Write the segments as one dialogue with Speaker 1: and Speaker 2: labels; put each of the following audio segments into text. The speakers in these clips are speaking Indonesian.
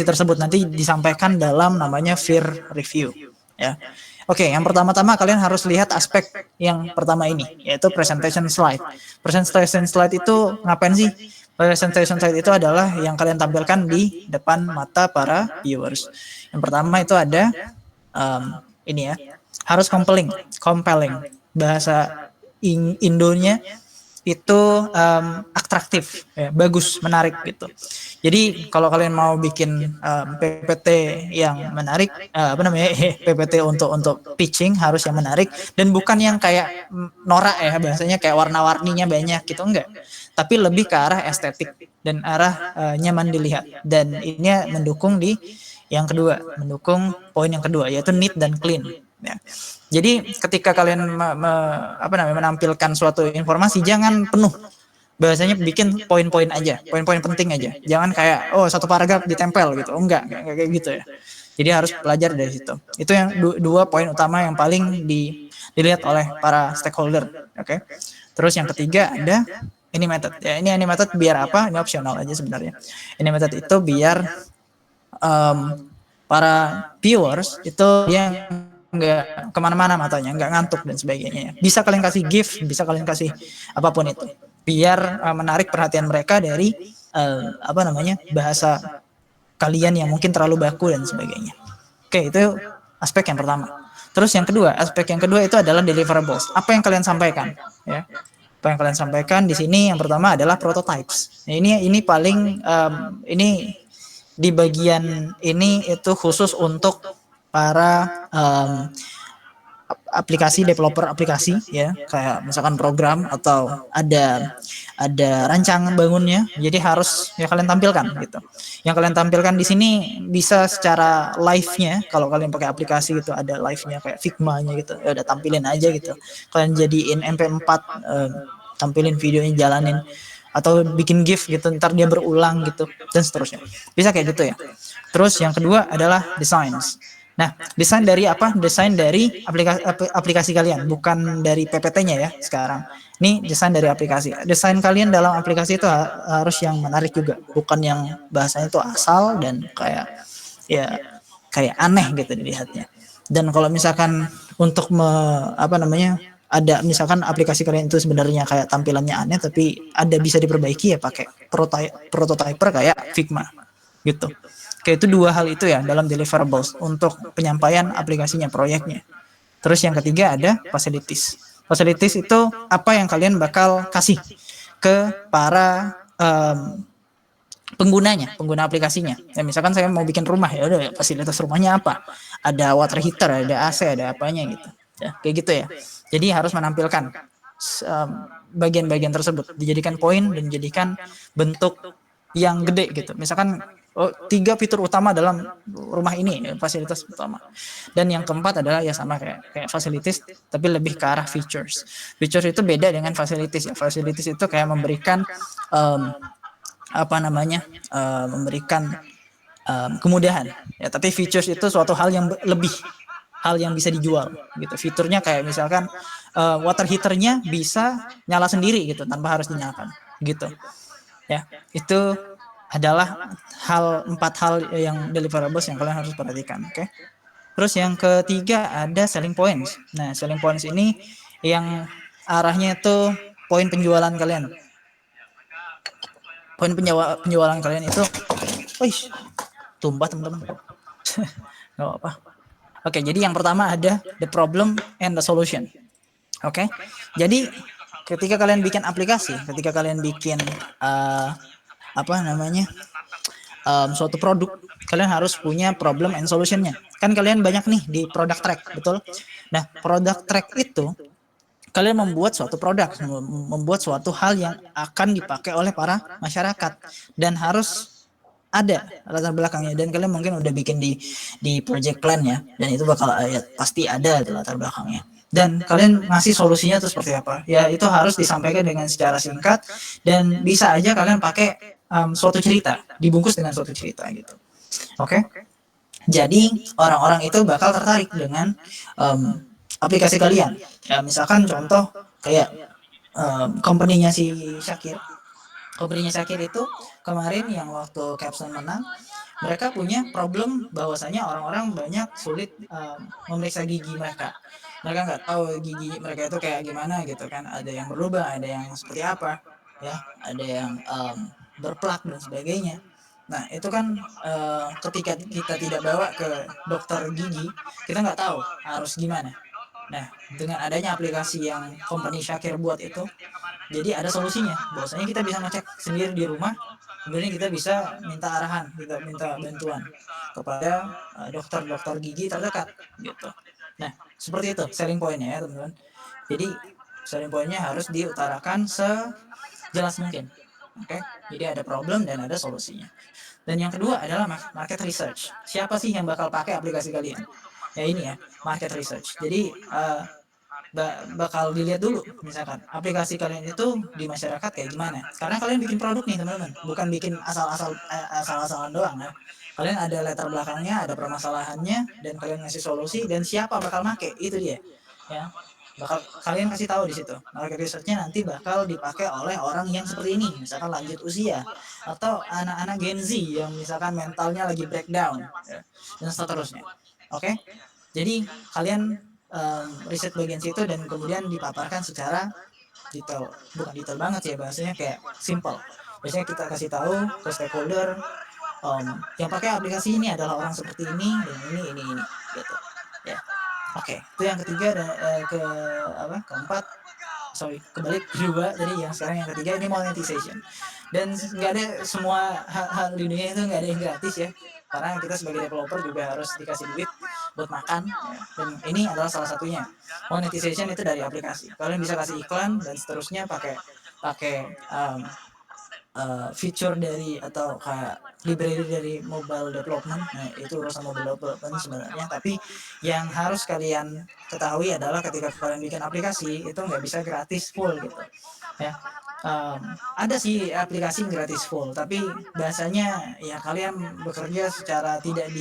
Speaker 1: tersebut nanti disampaikan dalam namanya peer review ya. Oke, yang pertama-tama kalian harus lihat aspek yang pertama ini, yaitu presentation slide. Presentation slide itu ngapain sih? Presentation slide itu adalah yang kalian tampilkan di depan mata para viewers. Yang pertama itu ada ini ya, harus compelling. Bahasa Indonya itu atraktif, ya, bagus, menarik gitu. Jadi kalau kalian mau bikin PPT yang menarik, PPT untuk pitching harus yang menarik dan bukan yang kayak norak ya, bahasanya kayak warna-warninya banyak gitu, enggak. Tapi lebih ke arah estetik dan arah nyaman dilihat. Dan ini mendukung di yang kedua, mendukung poin yang kedua yaitu neat dan clean. Ya. Jadi ketika kalian menampilkan suatu informasi, jangan penuh. Bahasanya bikin poin-poin aja, poin-poin penting aja. Jangan kayak satu paragraf ditempel gitu. Enggak kayak gitu ya. Jadi harus belajar dari situ. Itu yang dua poin utama yang paling dilihat oleh para stakeholder. Oke. Terus yang ketiga ada ini method. Ya, ini method biar apa? Ini opsional aja sebenarnya. Ini method itu biar para viewers itu yang nggak kemana-mana matanya, nggak ngantuk dan sebagainya. Bisa kalian kasih gift, bisa kalian kasih apapun itu, biar menarik perhatian mereka dari bahasa kalian yang mungkin terlalu baku dan sebagainya. Oke, itu aspek yang pertama. Terus aspek yang kedua itu adalah deliverables. Apa yang kalian sampaikan? Ya, apa yang kalian sampaikan di sini yang pertama adalah prototypes. Nah, ini paling ini di bagian ini itu khusus untuk para aplikasi developer aplikasi ya, kayak misalkan program atau ada rancangan bangunnya, jadi harus ya kalian tampilkan gitu. Yang kalian tampilkan di sini bisa secara live-nya, kalau kalian pakai aplikasi gitu ada live-nya kayak Figma-nya gitu, ya udah tampilin aja gitu. Kalian jadiin MP4, tampilin videonya, jalanin, atau bikin GIF gitu, ntar dia berulang gitu dan seterusnya. Bisa kayak gitu ya. Terus yang kedua adalah designs. Nah, desain dari apa? Desain dari aplikasi kalian, bukan dari PPT-nya ya sekarang. Ini desain dari aplikasi. Desain kalian dalam aplikasi itu harus yang menarik juga, bukan yang bahasanya itu asal dan kayak aneh gitu dilihatnya. Dan kalau misalkan untuk ada misalkan aplikasi kalian itu sebenarnya kayak tampilannya aneh tapi ada bisa diperbaiki ya pakai prototyper kayak Figma gitu. Kayak itu dua hal itu ya dalam deliverables untuk penyampaian aplikasinya, proyeknya. Terus yang ketiga ada facilities. Facilities itu apa yang kalian bakal kasih ke para pengguna aplikasinya. Ya, misalkan saya mau bikin rumah, ya udah fasilitas rumahnya apa? Ada water heater, ada AC, ada apanya gitu. Ya, kayak gitu ya. Jadi harus menampilkan bagian-bagian tersebut, dijadikan poin dan dijadikan bentuk yang gede gitu. Misalkan 3 fitur utama dalam rumah ini, fasilitas utama. Dan yang keempat adalah ya sama kayak facilities tapi lebih ke arah features. Features itu beda dengan facilities ya. Facilities itu kayak memberikan memberikan kemudahan ya, tapi features itu suatu hal yang hal yang bisa dijual gitu. Fiturnya kayak misalkan water heaternya bisa nyala sendiri gitu tanpa harus dinyalakan gitu ya. Itu adalah 4 hal yang deliverables yang kalian harus perhatikan. Oke. Terus yang ketiga ada selling points. Nah, selling points ini yang arahnya itu poin penjualan kalian. Poin penjualan kalian itu tumpah teman-teman. Gak apa-apa. Oke, jadi yang pertama ada the problem and the solution. Oke. Jadi ketika kalian bikin aplikasi, ketika kalian bikin suatu produk, kalian harus punya problem and solutionnya. Kan kalian banyak nih di product track, betul? Nah, product track itu kalian membuat suatu produk, membuat suatu hal yang akan dipakai oleh para masyarakat dan harus ada latar belakangnya, dan kalian mungkin udah bikin di project plan ya, dan itu bakal pasti ada latar belakangnya. Dan kalian ngasih solusinya itu seperti apa? Ya itu harus disampaikan dengan secara singkat dan bisa aja kalian pakai suatu cerita, dibungkus dengan suatu cerita gitu. Oke? Jadi orang-orang itu bakal tertarik dengan aplikasi kalian. Ya misalkan contoh kayak company-nya si Syakir. Company-nya Syakir itu kemarin yang waktu Capstone menang, mereka punya problem bahwasanya orang-orang banyak sulit memeriksa gigi mereka. Mereka nggak tahu gigi mereka itu kayak gimana gitu kan. Ada yang berlubang, ada yang seperti apa, ya, ada yang berplak dan sebagainya. Nah itu kan ketika kita tidak bawa ke dokter gigi, kita nggak tahu harus gimana. Nah dengan adanya aplikasi yang company Syakir buat itu, jadi ada solusinya. Bahwasanya kita bisa ngecek sendiri di rumah, kemudian kita bisa minta arahan, kita minta bantuan kepada dokter-dokter gigi terdekat gitu. Nah seperti itu selling pointnya ya teman-teman. Jadi selling pointnya harus diutarakan sejelas mungkin. Oke, jadi ada problem dan ada solusinya. Dan yang kedua adalah market research. Siapa sih yang bakal pakai aplikasi kalian? Ya ini ya, market research. Jadi bakal dilihat dulu misalkan aplikasi kalian itu di masyarakat kayak gimana. Karena kalian bikin produk nih teman-teman, bukan bikin asal-asalan doang ya. Kalian ada latar belakangnya, ada permasalahannya, dan kalian ngasih solusi, dan siapa bakal make, itu dia ya. Bakal kalian kasih tahu di situ. Market researchnya nanti bakal dipakai oleh orang yang seperti ini, misalkan lanjut usia atau anak-anak Gen Z yang misalkan mentalnya lagi breakdown ya, dan seterusnya. Oke, jadi kalian riset bagian situ dan kemudian dipaparkan secara detail, bukan detail banget sih ya, bahasanya kayak simple. Biasanya kita kasih tahu ke stakeholder yang pakai aplikasi ini adalah orang seperti ini dan ini gitu ya. Oke, itu yang ketiga. Dan keempat, sorry, kebalik, kedua. Jadi yang sekarang yang ketiga ini monetization. Dan nggak ada, semua hal di dunia itu nggak ada yang gratis ya, karena kita sebagai developer juga harus dikasih duit buat makan ya. Dan ini adalah salah satunya. Monetization itu dari aplikasi, kalian bisa kasih iklan dan seterusnya pakai feature dari atau kayak library dari mobile development. Nah itu urusan mobile development sebenarnya, tapi yang harus kalian ketahui adalah ketika kalian bikin aplikasi itu nggak bisa gratis full gitu ya. Ada sih aplikasi yang gratis full, tapi bahasanya ya kalian bekerja secara tidak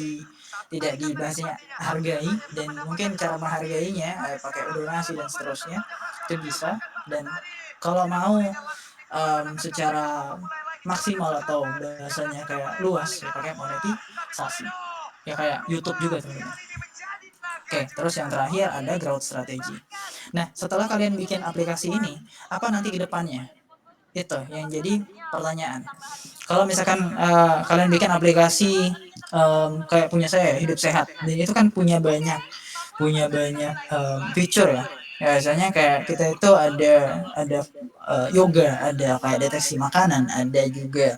Speaker 1: bahasanya hargai, dan mungkin cara menghargainya pakai donasi dan seterusnya itu bisa. Dan kalau mau secara maksimal atau bahasanya kayak luas ya pakai monetisasi ya, kayak YouTube juga teman-teman. Oke, terus yang terakhir ada growth strategy. Nah setelah kalian bikin aplikasi ini, apa nanti ke depannya? Itu yang jadi pertanyaan. Kalau misalkan kalian bikin aplikasi kayak punya saya Hidup Sehat, dan itu kan punya banyak feature ya. Biasanya kayak kita itu ada yoga, ada kayak deteksi makanan, ada juga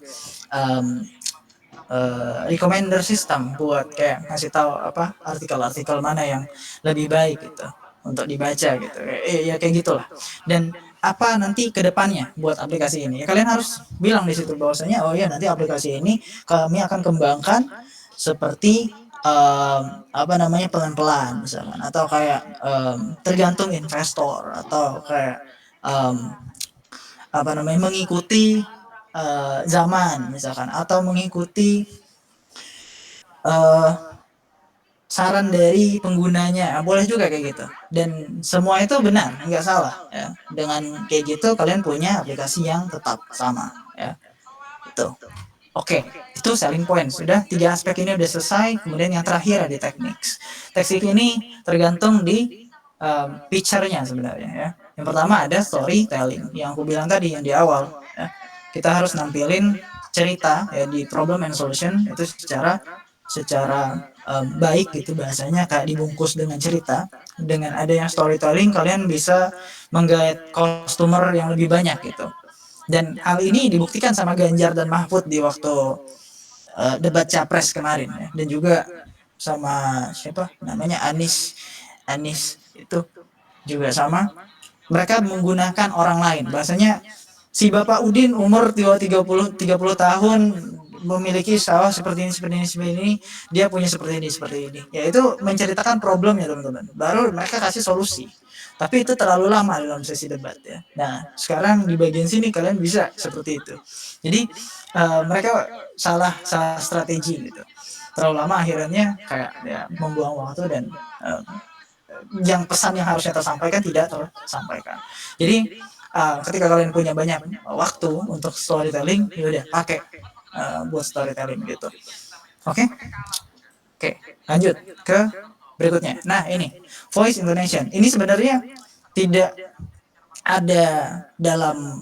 Speaker 1: recommender system buat kayak ngasih tahu apa artikel-artikel mana yang lebih baik gitu untuk dibaca gitu. Ya kayak gitulah. Dan apa nanti ke depannya buat aplikasi ini? Ya, kalian harus bilang di situ bahwasanya oh ya nanti aplikasi ini kami akan kembangkan seperti apa namanya pelan-pelan misalkan, atau kayak tergantung investor, atau kayak apa namanya mengikuti zaman misalkan, atau mengikuti saran dari penggunanya. Boleh juga kayak gitu, dan semua itu benar, nggak salah ya. Dengan kayak gitu kalian punya aplikasi yang tetap sama ya. Itu oke, itu selling point. Sudah 3 aspek ini udah selesai. Kemudian yang terakhir ada techniques. Teknik ini tergantung di picture-nya sebenarnya ya. Yang pertama ada storytelling yang aku bilang tadi yang di awal ya. Kita harus nampilin cerita ya di problem and solution itu secara baik gitu, bahasanya kayak dibungkus dengan cerita. Dengan adanya storytelling kalian bisa menggait customer yang lebih banyak gitu. Dan hal ini dibuktikan sama Ganjar dan Mahfud di waktu debat capres kemarin ya. Dan juga sama siapa namanya Anis itu juga sama. Mereka menggunakan orang lain, bahasanya si Bapak Udin umur 30 tahun memiliki sawah seperti ini, dia punya seperti ini. Ya itu menceritakan problemnya teman-teman. Baru mereka kasih solusi. Tapi itu terlalu lama dalam sesi debat ya. Nah sekarang di bagian sini kalian bisa seperti itu. Jadi mereka salah strategi gitu. Terlalu lama akhirnya kayak ya membuang waktu, dan yang pesan yang harusnya tersampaikan tidak tersampaikan. Jadi ketika kalian punya banyak waktu untuk storytelling, ya udah pakai buat storytelling gitu. Oke, oke, lanjut ke berikutnya. Nah, ini voice intonation. Ini sebenarnya tidak ada dalam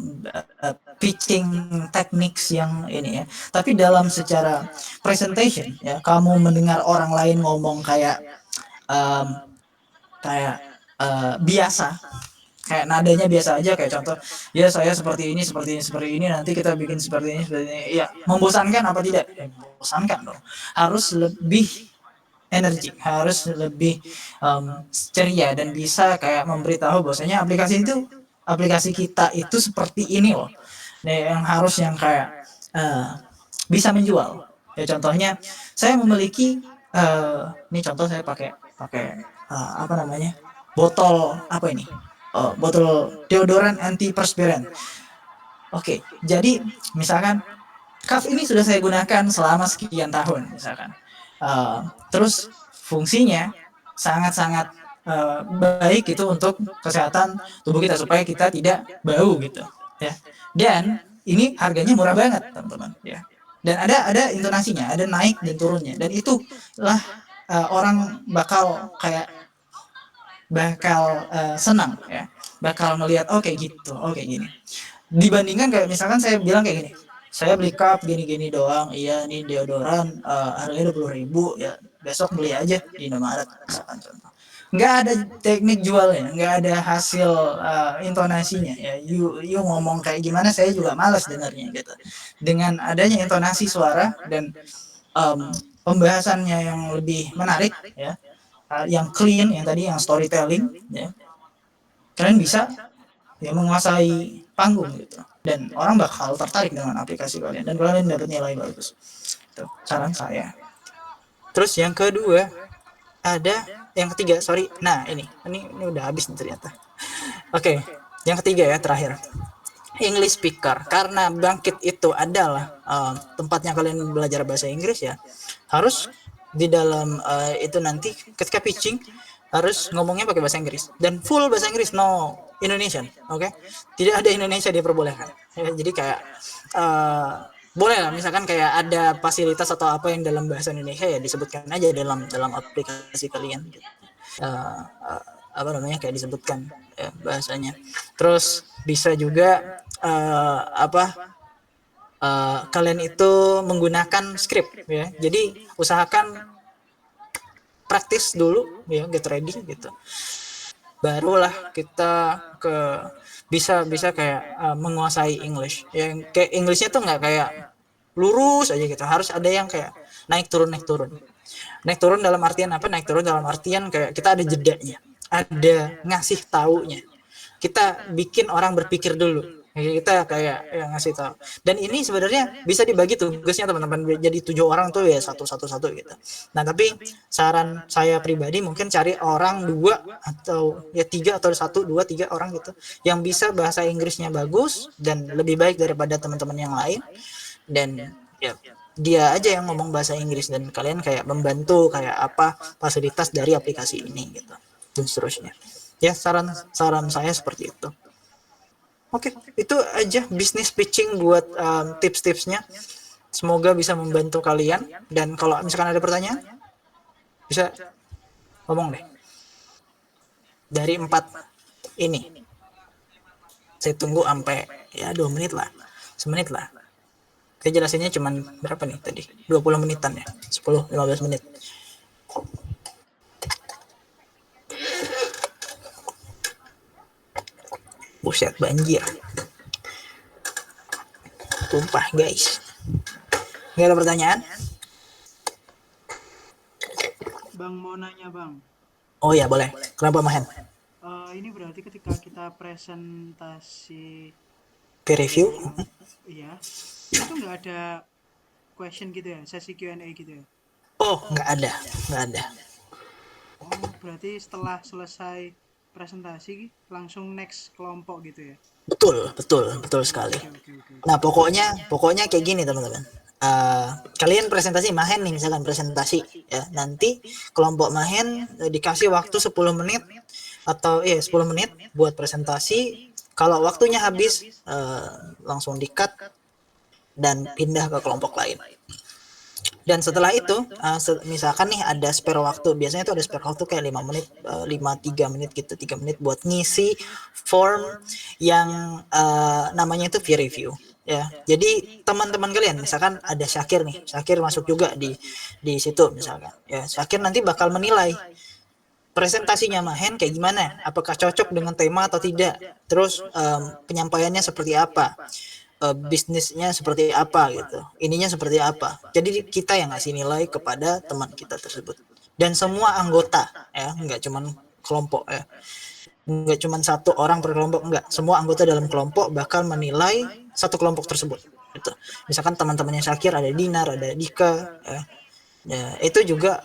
Speaker 1: pitching techniques yang ini ya, tapi dalam secara presentation ya, kamu mendengar orang lain ngomong kayak um, kayak biasa, kayak nadanya biasa aja, kayak contoh, ya saya seperti ini seperti ini seperti ini, nanti kita bikin seperti ini, ya membosankan apa tidak? Ya, membosankan dong. Harus lebih energi, harus lebih ceria dan bisa kayak memberitahu bahwasanya aplikasi kita itu seperti ini loh. Nah, yang harus yang kayak bisa menjual. Ya contohnya, saya memiliki ini contoh saya pakai pakai apa namanya, botol apa ini? Botol deodoran antiperspirant. Oke, jadi misalkan cuff ini sudah saya gunakan selama sekian tahun misalkan. Terus fungsinya sangat-sangat baik itu untuk kesehatan tubuh kita supaya kita tidak bau gitu ya. Dan ini harganya murah banget teman-teman ya. Dan ada intonasinya, ada naik dan turunnya. Dan itulah orang bakal senang ya. Bakal melihat oh kayak gitu, oh kayak gini. Dibandingkan kayak misalkan saya bilang kayak gini, saya beli cup gini-gini doang, iya ini deodoran harganya 20.000 ya, besok beli aja di Indomaret misalkan contoh. Nggak ada teknik jualnya, nggak ada hasil intonasinya ya. You ngomong kayak gimana saya juga malas dengarnya gitu. Dengan adanya intonasi suara dan pembahasannya yang lebih menarik ya, yang clean, yang tadi yang storytelling ya, kalian bisa ya menguasai panggung gitu, dan orang bakal tertarik dengan aplikasi kalian dan kalian dapat nilai bagus. Itu saran saya. Terus yang kedua, ada yang ketiga, sorry. Nah, ini udah habis nih ternyata. Oke, yang ketiga ya, terakhir. English speaker. Karena Bangkit itu adalah tempatnya kalian belajar bahasa Inggris ya. Harus di dalam itu nanti ketika pitching harus ngomongnya pakai bahasa Inggris dan full bahasa Inggris, no Indonesian, oke? Tidak ada Indonesia diperbolehkan. Ya, jadi kayak boleh lah misalkan kayak ada fasilitas atau apa yang dalam bahasa Indonesia ya disebutkan aja dalam aplikasi kalian. Apa namanya, kayak disebutkan ya, bahasanya. Terus bisa juga kalian itu menggunakan skrip ya. Jadi usahakan praktis dulu ya, get ready gitu. Barulah kita bisa kayak menguasai English. Yang kayak Englishnya tuh nggak kayak lurus aja gitu. Harus ada yang kayak naik turun naik turun. Naik turun dalam artian apa? Naik turun dalam artian kayak kita ada jedanya, ada ngasih taunya. Kita bikin orang berpikir dulu. Kita kayak yang ngasih tahu. Dan ini sebenarnya bisa dibagi tugasnya teman-teman jadi 7 orang tuh ya satu gitu. Nah, tapi saran saya pribadi mungkin cari orang 2 atau ya 3 atau 1, 2, 3 orang gitu yang bisa bahasa Inggrisnya bagus dan lebih baik daripada teman-teman yang lain, dan ya dia aja yang ngomong bahasa Inggris dan kalian kayak membantu kayak apa fasilitas dari aplikasi ini gitu dan seterusnya. Ya, saran saya seperti itu. Oke, itu aja bisnis pitching buat tips-tipsnya. Semoga bisa membantu kalian. Dan kalau misalkan ada pertanyaan, bisa ngomong deh. Dari 4 ini, saya tunggu sampai ya 2 menit lah, 1 menit lah. Saya jelasinnya cuman berapa nih tadi? 20 menitan ya, 10-15 menit. Buset, banjir. Tumpah guys. Nggak ada pertanyaan?
Speaker 2: Bang, mau nanya bang.
Speaker 1: Oh ya boleh. Kenapa Mahen?
Speaker 2: Ini berarti ketika kita presentasi
Speaker 1: Peer review?
Speaker 2: iya, itu nggak ada question gitu ya, sesi Q&A gitu ya?
Speaker 1: Oh, nggak ada.
Speaker 2: Oh, berarti setelah selesai presentasi langsung next kelompok gitu ya?
Speaker 1: Betul sekali.
Speaker 2: Oke.
Speaker 1: Nah, pokoknya kayak gini teman-teman. Kalian presentasi Mahen nih, misalkan presentasi ya, nanti kelompok Mahen dikasih waktu 10 menit atau 10 menit buat presentasi. Kalau waktunya habis langsung di-cut dan pindah ke kelompok lain. Dan setelah itu misalkan nih ada spare waktu, biasanya itu ada spare waktu kayak 5 menit, 3 menit gitu, 3 menit buat ngisi form yang namanya itu peer review ya. Jadi teman-teman kalian misalkan ada Syakir nih, Syakir masuk juga di situ misalkan. Ya, Syakir nanti bakal menilai presentasinya Mahen kayak gimana, apakah cocok dengan tema atau tidak. Terus penyampaiannya seperti apa, bisnisnya seperti apa gitu, ininya seperti apa. Jadi kita yang ngasih nilai kepada teman kita tersebut, dan semua anggota ya, nggak cuman kelompok ya, nggak cuman satu orang per kelompok, enggak, semua anggota dalam kelompok bakal menilai satu kelompok tersebut gitu. Misalkan teman-temannya Syakir ada Dinar, ada Dika ya, ya itu juga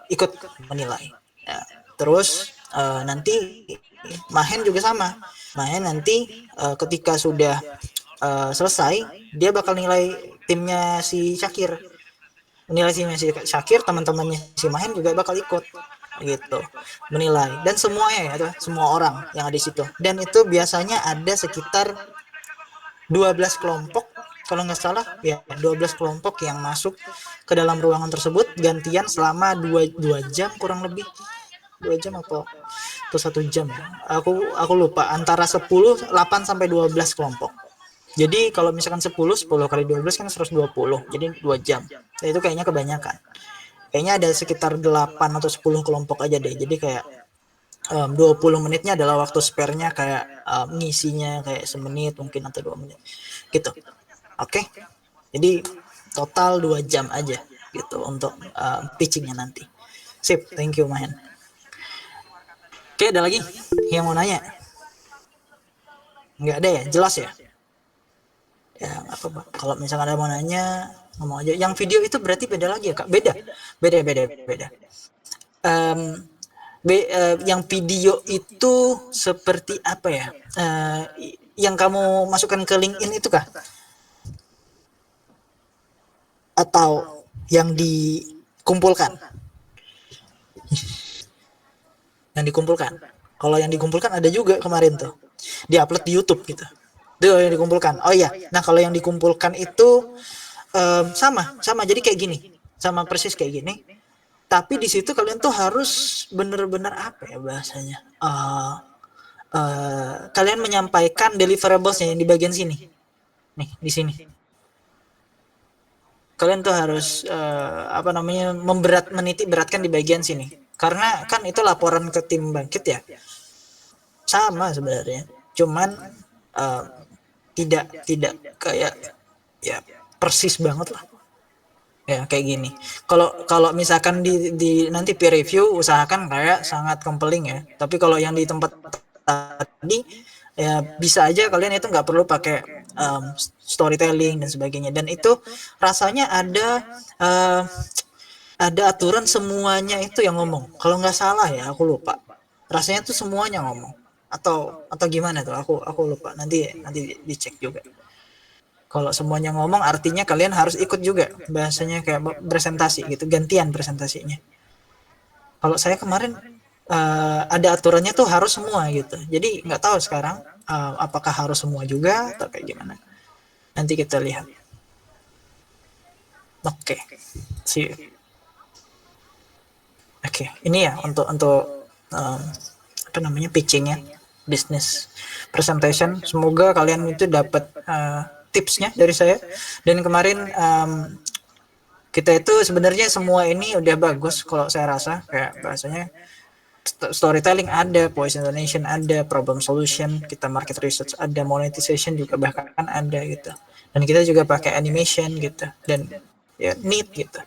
Speaker 1: ikut menilai ya. Terus nanti Mahen juga sama. Mahen nanti ketika sudah selesai, dia bakal nilai timnya si Syakir, menilai timnya si Syakir, teman-temannya si Mahen juga bakal ikut gitu menilai, dan semuanya ya, semua orang yang ada di situ. Dan itu biasanya ada sekitar 12 kelompok kalau nggak salah ya, 12 kelompok yang masuk ke dalam ruangan tersebut gantian selama 2 jam kurang lebih, 2 jam atau 1 jam ya. Aku lupa, antara 8 sampai 12 kelompok. Jadi kalau misalkan 10 kali 12 kan 120. Jadi 2 jam. Nah, itu kayaknya kebanyakan. Kayaknya ada sekitar 8 atau 10 kelompok aja deh. Jadi kayak 20 menitnya adalah waktu spare-nya, kayak ngisinya kayak semenit mungkin atau 2 menit. Gitu. Oke. Jadi total 2 jam aja gitu untuk pitching-nya nanti. Sip, thank you Mahen. Oke, ada lagi yang mau nanya? Nggak ada ya? Jelas ya? Ya nggak apa-apa. Kalau misalkan ada mau nanya, ngomong aja. Yang video itu berarti beda lagi ya Kak? Beda. Yang video itu seperti apa ya? Yang kamu masukkan ke LinkedIn itu kah? Atau yang dikumpulkan? Yang dikumpulkan. Kalau yang dikumpulkan ada juga kemarin tuh, diupload di YouTube gitu. Itu yang dikumpulkan. Oh iya, nah kalau yang dikumpulkan itu sama. Jadi kayak gini, sama persis kayak gini. Tapi di situ kalian tuh harus bener-bener apa ya bahasanya? Kalian menyampaikan deliverablesnya yang di bagian sini. Nih, di sini. Kalian tuh harus menitik beratkan di bagian sini. Karena kan itu laporan ke tim bangkit ya. Sama sebenarnya. Cuman tidak kayak ya persis banget lah. Ya kayak gini. Kalau misalkan di nanti peer review usahakan kayak sangat compelling ya. Tapi kalau yang di tempat tadi ya bisa aja kalian itu nggak perlu pakai storytelling dan sebagainya. Dan itu rasanya ada aturan semuanya itu yang ngomong. Kalau nggak salah ya, aku lupa. Rasanya tuh semuanya ngomong. Atau gimana tuh? Aku lupa. Nanti dicek juga. Kalau semuanya ngomong artinya kalian harus ikut juga, bahasanya kayak presentasi gitu, gantian presentasinya. Kalau saya kemarin ada aturannya tuh harus semua gitu. Jadi nggak tahu sekarang apakah harus semua juga atau kayak gimana. Nanti kita lihat. Oke. Oke, ini ya untuk pitchingnya, business presentation. Semoga kalian itu dapat tipsnya dari saya. Dan kemarin kita itu sebenarnya semua ini udah bagus kalau saya rasa, kayak bahasanya storytelling ada, voice intonation ada, problem solution, kita market research ada, monetization juga bahkan ada gitu. Dan kita juga pakai animation gitu, dan ya neat gitu.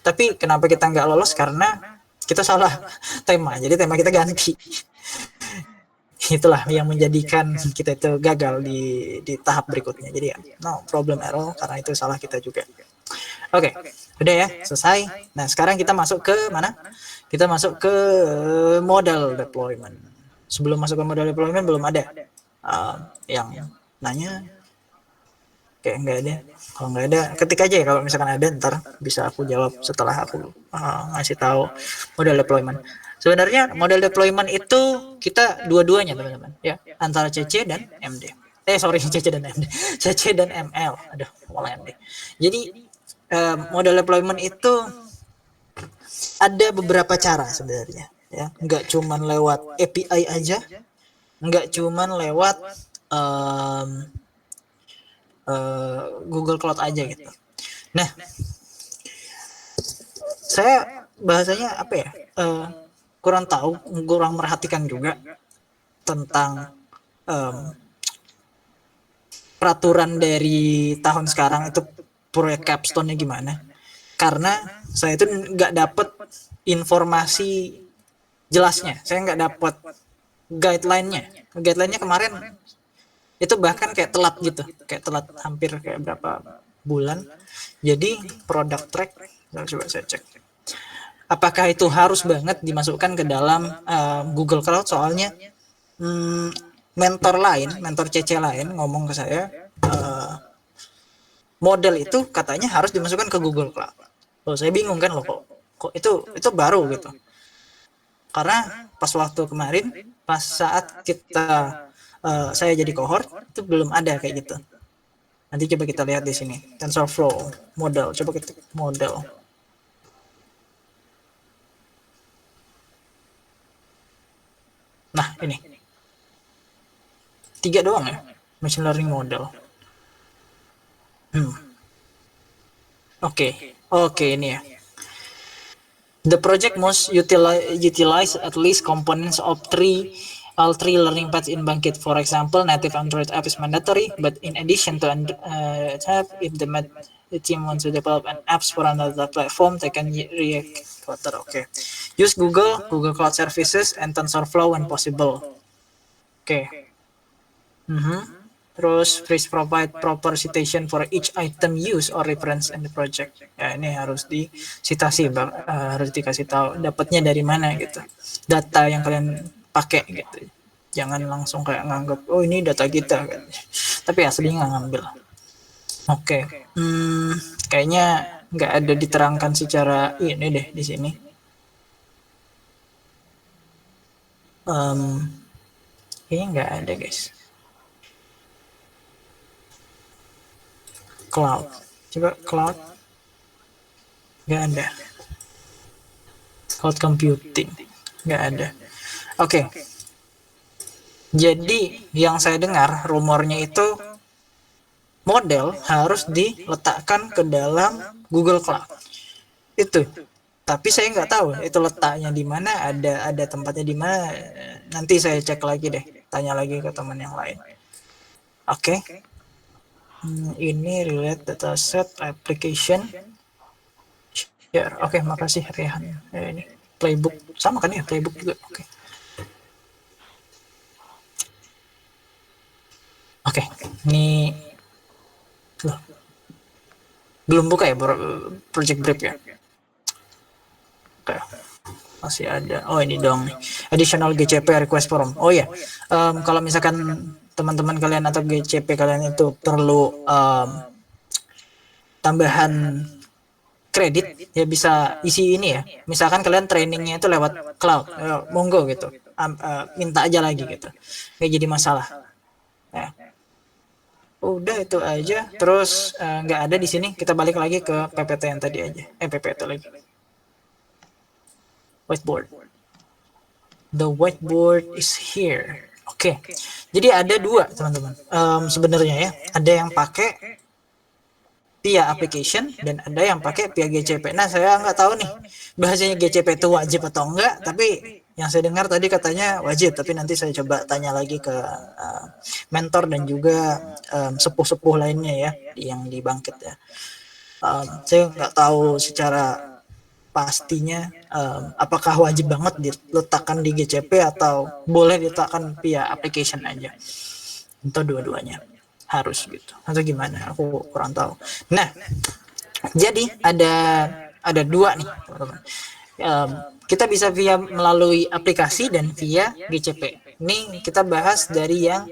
Speaker 1: Tapi kenapa kita nggak lolos? Karena kita salah tema, jadi tema kita ganti. Itulah yang menjadikan kita itu gagal di tahap berikutnya. Jadi ya, no problem at all, karena itu salah kita juga. Oke, udah ya, selesai. Nah, sekarang kita masuk ke mana? Kita masuk ke model deployment. Sebelum masuk ke model deployment belum ada yang nanya. Kayak nggak ada. Kalau nggak ada, ketik aja ya. Kalau misalkan ada, ntar bisa aku jawab setelah aku ngasih tahu model deployment. Sebenarnya model deployment itu kita dua-duanya teman-teman ya, antara CC dan MD. CC dan MD. CC dan ML. Aduh, mulai MD. Jadi model deployment itu ada beberapa cara sebenarnya, ya. Nggak cuman lewat API aja, nggak cuman lewat Google Cloud aja gitu. Nah, saya bahasanya apa ya? Kurang tahu, kurang merhatikan juga tentang peraturan dari tahun sekarang itu proyek capstone-nya gimana. Karena saya itu nggak dapet informasi jelasnya, saya nggak dapet guideline-nya. Guideline-nya kemarin itu bahkan kayak telat gitu, kayak telat hampir kayak berapa bulan. Jadi product track, coba saya cek. Apakah itu harus banget dimasukkan ke dalam Google Cloud? Soalnya mentor CC lain ngomong ke saya, model itu katanya harus dimasukkan ke Google Cloud. Loh, saya bingung kan, loh kok itu baru gitu. Karena pas waktu kemarin, pas saat saya jadi cohort, itu belum ada kayak gitu. Nanti coba kita lihat di sini, TensorFlow model. Coba kita model. Nah, ini 3 doang ya, machine learning model. Oke, ini ya. The project must utilize at least components of all three learning paths in Bankit. For example, native Android app is mandatory, but in addition to app, if the team wants to develop an apps for another platform, they can React Flutter. Okay. Use Google Cloud Services, and TensorFlow when possible. Oke. Terus please provide proper citation for each item used or reference in the project. Ya, ini harus disitasi, harus dikasih tahu dapatnya dari mana gitu. Data yang kalian pakai gitu. Jangan langsung kayak nganggap, oh ini data kita kan. Tapi asli nggak ngambil. Oke. Kayaknya nggak ada diterangkan secara ini deh di sini. Kayaknya nggak ada, guys. Cloud, coba cloud, nggak ada. Cloud computing, nggak ada. Oke. Jadi yang saya dengar rumornya itu model harus diletakkan ke dalam Google Cloud. Itu. Tapi saya nggak tahu itu letaknya di mana, ada tempatnya di mana. Nanti saya cek lagi deh, tanya lagi ke teman yang lain. Oke. Ini relate dataset application share. Oke, makasih Rehan. Ini playbook sama kan ya, playbook juga. Oke, ini loh, belum buka ya project brief ya. Oke, masih ada. Oh ini dong, additional GCP request form. Oh ya, kalau misalkan teman-teman kalian atau GCP kalian itu perlu tambahan kredit, ya bisa isi ini ya. Misalkan kalian trainingnya itu lewat cloud, monggo gitu, minta aja lagi gitu, nggak jadi masalah. Ya. Udah itu aja. Terus nggak ada di sini, kita balik lagi ke PPT yang tadi aja. PPT lagi. Whiteboard. The whiteboard is here. Oke. Jadi ada dua teman-teman. Sebenarnya ya, ada yang pakai via application dan ada yang pakai via GCP. Nah, saya nggak tahu nih bahasanya GCP itu wajib atau enggak, tapi yang saya dengar tadi katanya wajib, tapi nanti saya coba tanya lagi ke mentor dan juga sepuh-sepuh lainnya ya yang di Bangkit ya. Saya nggak tahu secara pastinya apakah wajib banget diletakkan di GCP atau boleh diletakkan via application aja, atau dua-duanya harus gitu atau gimana, aku kurang tahu. Nah, jadi ada dua nih teman-teman. Kita bisa via melalui aplikasi dan via GCP. Ini kita bahas dari yang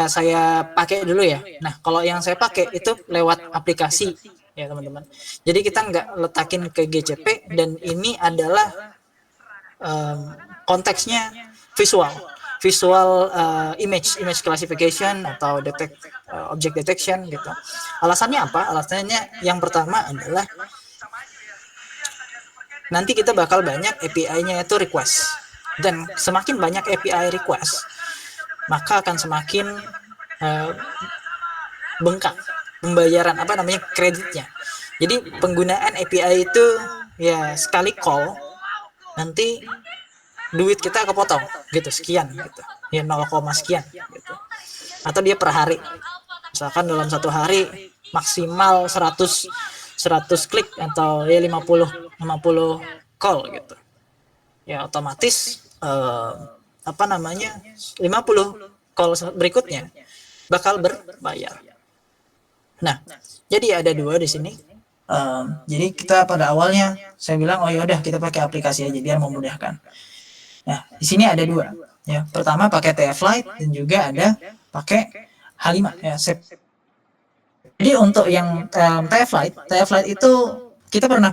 Speaker 1: saya pakai dulu ya. Nah, kalau yang saya pakai itu lewat aplikasi ya teman-teman. Jadi kita nggak letakin ke GCP, dan ini adalah konteksnya visual. visual image classification atau object detection gitu. Alasannya apa? Alasannya yang pertama adalah nanti kita bakal banyak API-nya itu request, dan semakin banyak API request maka akan semakin bengkak pembayaran kreditnya. Jadi penggunaan API itu ya sekali call nanti duit kita kepotong gitu, sekian gitu, ya 0, sekian gitu. Atau dia per hari, misalkan dalam satu hari maksimal 100 klik atau ya 50 call gitu, ya otomatis 50 call berikutnya bakal berbayar. Nah, jadi ada dua di sini. Jadi kita pada awalnya saya bilang oh yaudah kita pakai aplikasi aja biar memudahkan. Nah, di sini ada dua. Ya, pertama pakai TF Lite dan juga ada pakai H5 ya, SEP. Jadi untuk yang TF Lite itu kita pernah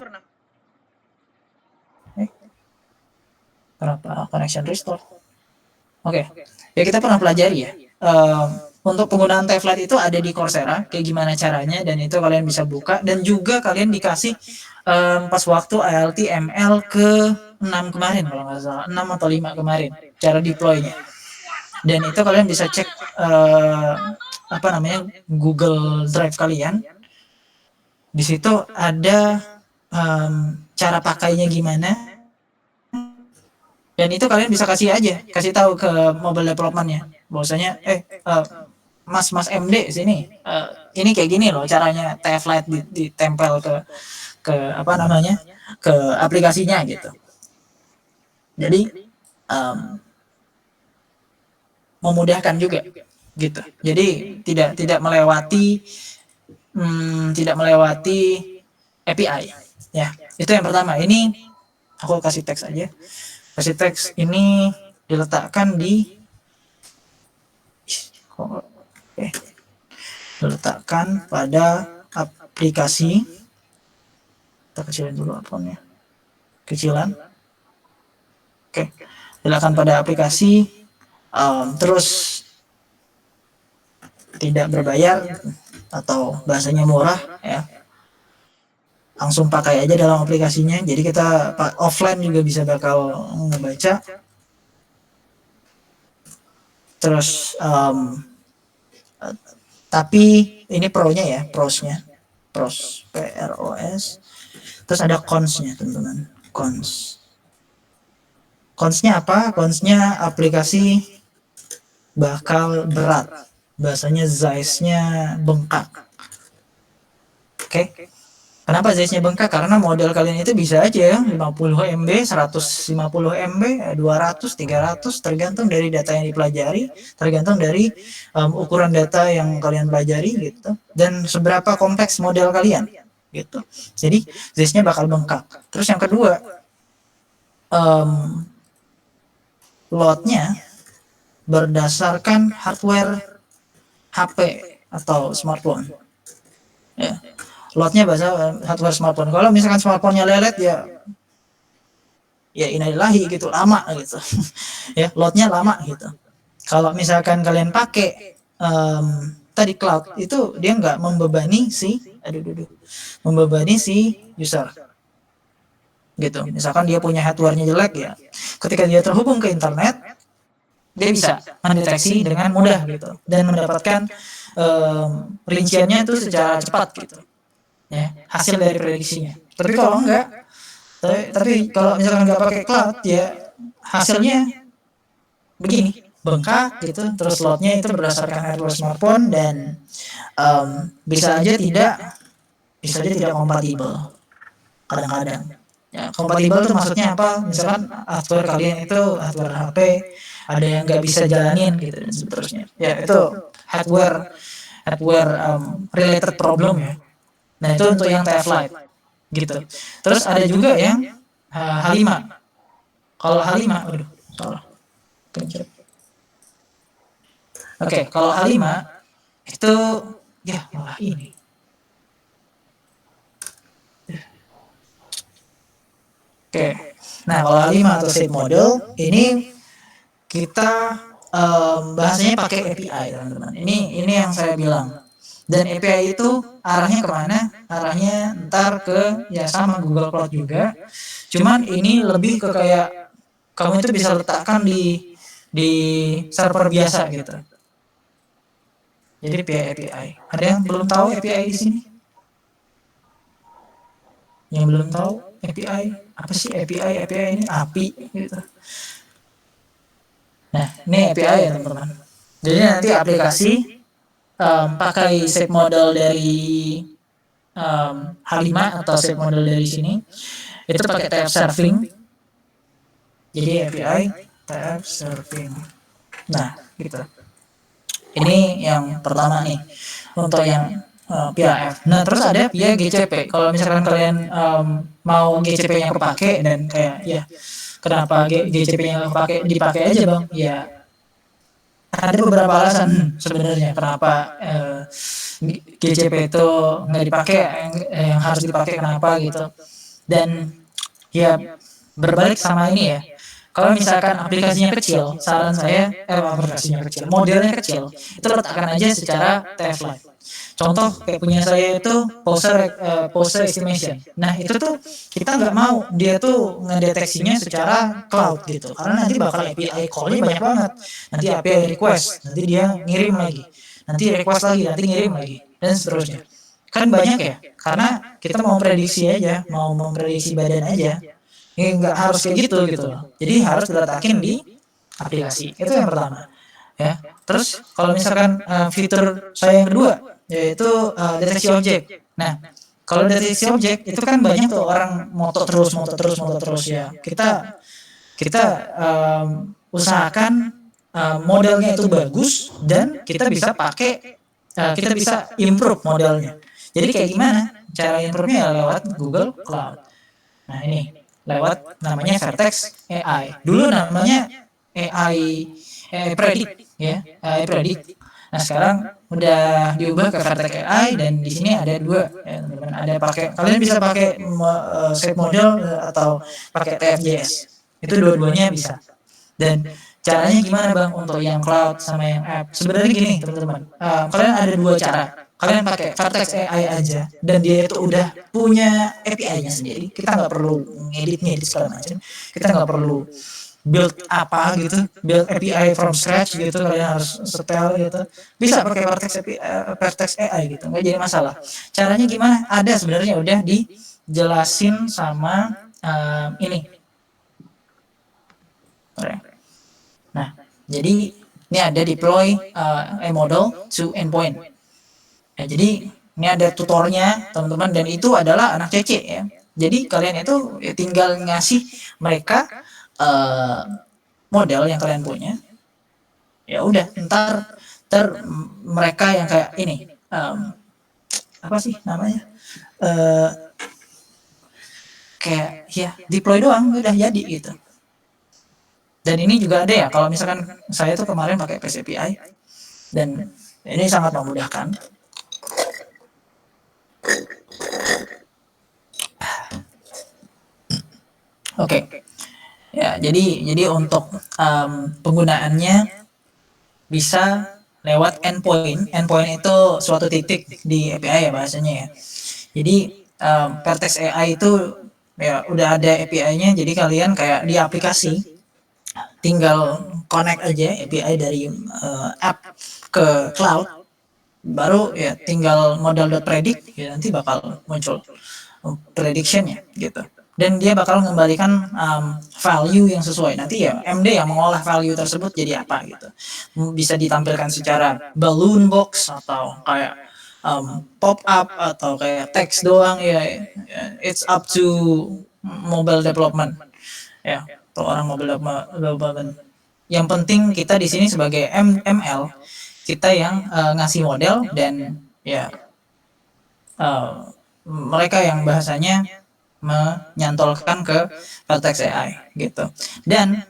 Speaker 1: kenapa connection restore? Oke. Ya kita pernah pelajari ya. Untuk penggunaan TF Lite itu ada di Coursera, kayak gimana caranya, dan itu kalian bisa buka, dan juga kalian dikasih pas waktu ILT ML ke 6 kemarin kalau nggak salah, 6 atau 5 kemarin cara deploy-nya. Dan itu kalian bisa cek Google Drive kalian. Di situ ada cara pakainya gimana. Dan itu kalian bisa kasih tahu ke mobile development-nya. Bahwasanya Mas MD sini ini kayak gini loh caranya TF Lite ditempel ke aplikasinya gitu. Jadi memudahkan juga gitu. Jadi tidak melewati API ya. Itu yang pertama. Ini aku kasih teks aja. Kasih teks ini diletakkan diletakkan pada aplikasi. Kita kecilin dulu akunnya. Kecilan. Oke. Diletakkan pada aplikasi. Terus tidak berbayar atau bahasanya murah ya. Langsung pakai aja dalam aplikasinya. Jadi kita offline juga bisa bakal ngebaca. Terus tapi ini pro-nya ya, pros PROS. Terus ada cons-nya teman-teman. Cons-nya apa? Cons-nya aplikasi bakal berat. Bahasanya size-nya bengkak. Oke. Kenapa size-nya bengkak? Karena model kalian itu bisa aja 50 MB, 150 MB, 200, 300, tergantung dari data yang dipelajari, tergantung dari ukuran data yang kalian pelajari gitu, dan seberapa kompleks model kalian gitu. Jadi size-nya bakal bengkak. Terus yang kedua, load-nya berdasarkan hardware HP atau smartphone. Ya. Load-nya bahasa hardware smartphone. Kalau misalkan smartphone-nya lelet ya innalillahi gitu, lama gitu. Ya, load-nya lama gitu. Kalau misalkan kalian pakai tadi cloud itu dia nggak membebani si user. Gitu. Misalkan dia punya hardware-nya jelek ya. Ketika dia terhubung ke internet, dia bisa mendeteksi dengan mudah gitu dan mendapatkan rinciannya itu secara cepat gitu. Ya, hasil dari prediksinya. Tapi kalau enggak, tapi kalau misalkan nggak pakai cloud ya hasilnya begini, bengkak gitu. Terus load-nya itu berdasarkan hardware smartphone dan bisa aja tidak kompatibel kadang-kadang. Ya, kompatibel itu maksudnya apa? Misalkan hardware kalian itu hardware HP, ada yang nggak bisa jalanin gitu dan seterusnya. Ya itu hardware related problem ya. Nah itu untuk yang TF Lite gitu. Terus ada juga yang H5. Kalau H5, aduh salah. Oke, kalau H5 itu ya malah ini. Oke. Nah kalau H5 atau shape model ini kita bahasanya pakai API teman-teman. Ini yang saya bilang. Dan API itu arahnya kemana? Arahnya ntar ke ya sama Google Cloud juga. Cuman ini lebih ke kayak kamu itu bisa letakkan di server biasa gitu. Jadi API. Ada yang belum tahu API di sini? Yang belum tahu API apa sih API? API ini API gitu. Nah, ini API ya teman-teman. Jadi nanti aplikasi pakai shape model dari H5 atau shape model dari sini itu pakai type serving. Jadi API type serving. Nah, gitu. Ini yang pertama nih untuk yang PIF. Nah, terus ada PIA GCP. Kalau misalkan kalian mau GCP-nya kepake dan kayak ya kenapa GCP-nya dipakai aja bang? Ya ada beberapa alasan sebenarnya kenapa GCP itu nggak dipakai, yang harus dipakai kenapa gitu. Dan ya berbalik sama ini ya. Kalau misalkan aplikasinya kecil, saran saya aplikasinya kecil, modelnya kecil, itu letakkan aja secara TF-Lite. Contoh kayak punya saya itu pose estimation. Nah itu tuh kita nggak mau dia tuh ngedeteksinya secara cloud gitu, karena nanti bakal API call-nya banyak banget. Nanti API request, nanti dia ngirim lagi, nanti request lagi, nanti ngirim lagi, dan seterusnya. Kan banyak ya, karena kita mau prediksi aja, mau memprediksi badan aja. Ya nggak harus kayak gitu gitu loh. Jadi harus diletakin di aplikasi. Itu yang pertama. Ya. Terus kalau misalkan fitur saya yang kedua yaitu deteksi objek. Nah, kalau deteksi objek itu kan banyak tuh orang moto terus ya. Kita usahakan modelnya itu bagus dan kita bisa pakai kita bisa improve modelnya. Jadi kayak gimana? Cara improve-nya ya lewat Google Cloud. Nah, ini lewat namanya Vertex AI. Dulu namanya AI Predict ya, AI Predict. Nah, sekarang udah diubah ke Vertex AI dan di sini ada dua ya, teman-teman. Ada pakai kalian bisa pakai shape model atau pakai TFJS. Itu dua-duanya bisa. Dan caranya gimana Bang untuk yang cloud sama yang app? Sebenarnya gini, teman-teman. Kalian ada dua cara. Kalian pakai Vertex AI aja dan dia itu udah punya API-nya sendiri. Kita nggak perlu ngedit segala macam. Kita nggak perlu build apa gitu, build API from scratch gitu. Kalian harus setel gitu. Bisa pakai Vertex AI gitu, nggak jadi masalah. Caranya gimana? Ada sebenarnya udah dijelasin sama ini. Nah, jadi ini ada deploy a model to endpoint. Ya, jadi ini ada tutornya teman-teman dan itu adalah anak CC ya. Jadi kalian itu ya, tinggal ngasih mereka model yang kalian punya. Ya udah, ntar mereka yang kayak ini apa sih namanya? Kayak ya deploy doang udah jadi gitu. Dan ini juga ada ya kalau misalkan saya tuh kemarin pakai PCPI dan ini sangat memudahkan. Oke. Ya, jadi untuk penggunaannya bisa lewat endpoint. Endpoint itu suatu titik di API ya bahasanya ya. Jadi Vertex AI itu ya udah ada API-nya, jadi kalian kayak di aplikasi tinggal connect aja API dari app ke cloud, baru ya tinggal model.predict ya nanti bakal muncul predictionnya gitu. Dan dia bakal mengembalikan value yang sesuai. Nanti ya MD yang mengolah value tersebut jadi apa gitu. Bisa ditampilkan secara balloon box atau kayak pop up atau kayak teks doang ya. It's up to mobile development ya. Atau orang mobile development. Yang penting kita di sini sebagai ML kita yang ngasih model dan ya mereka yang bahasanya menyantolkan ke Vertex AI gitu. Dan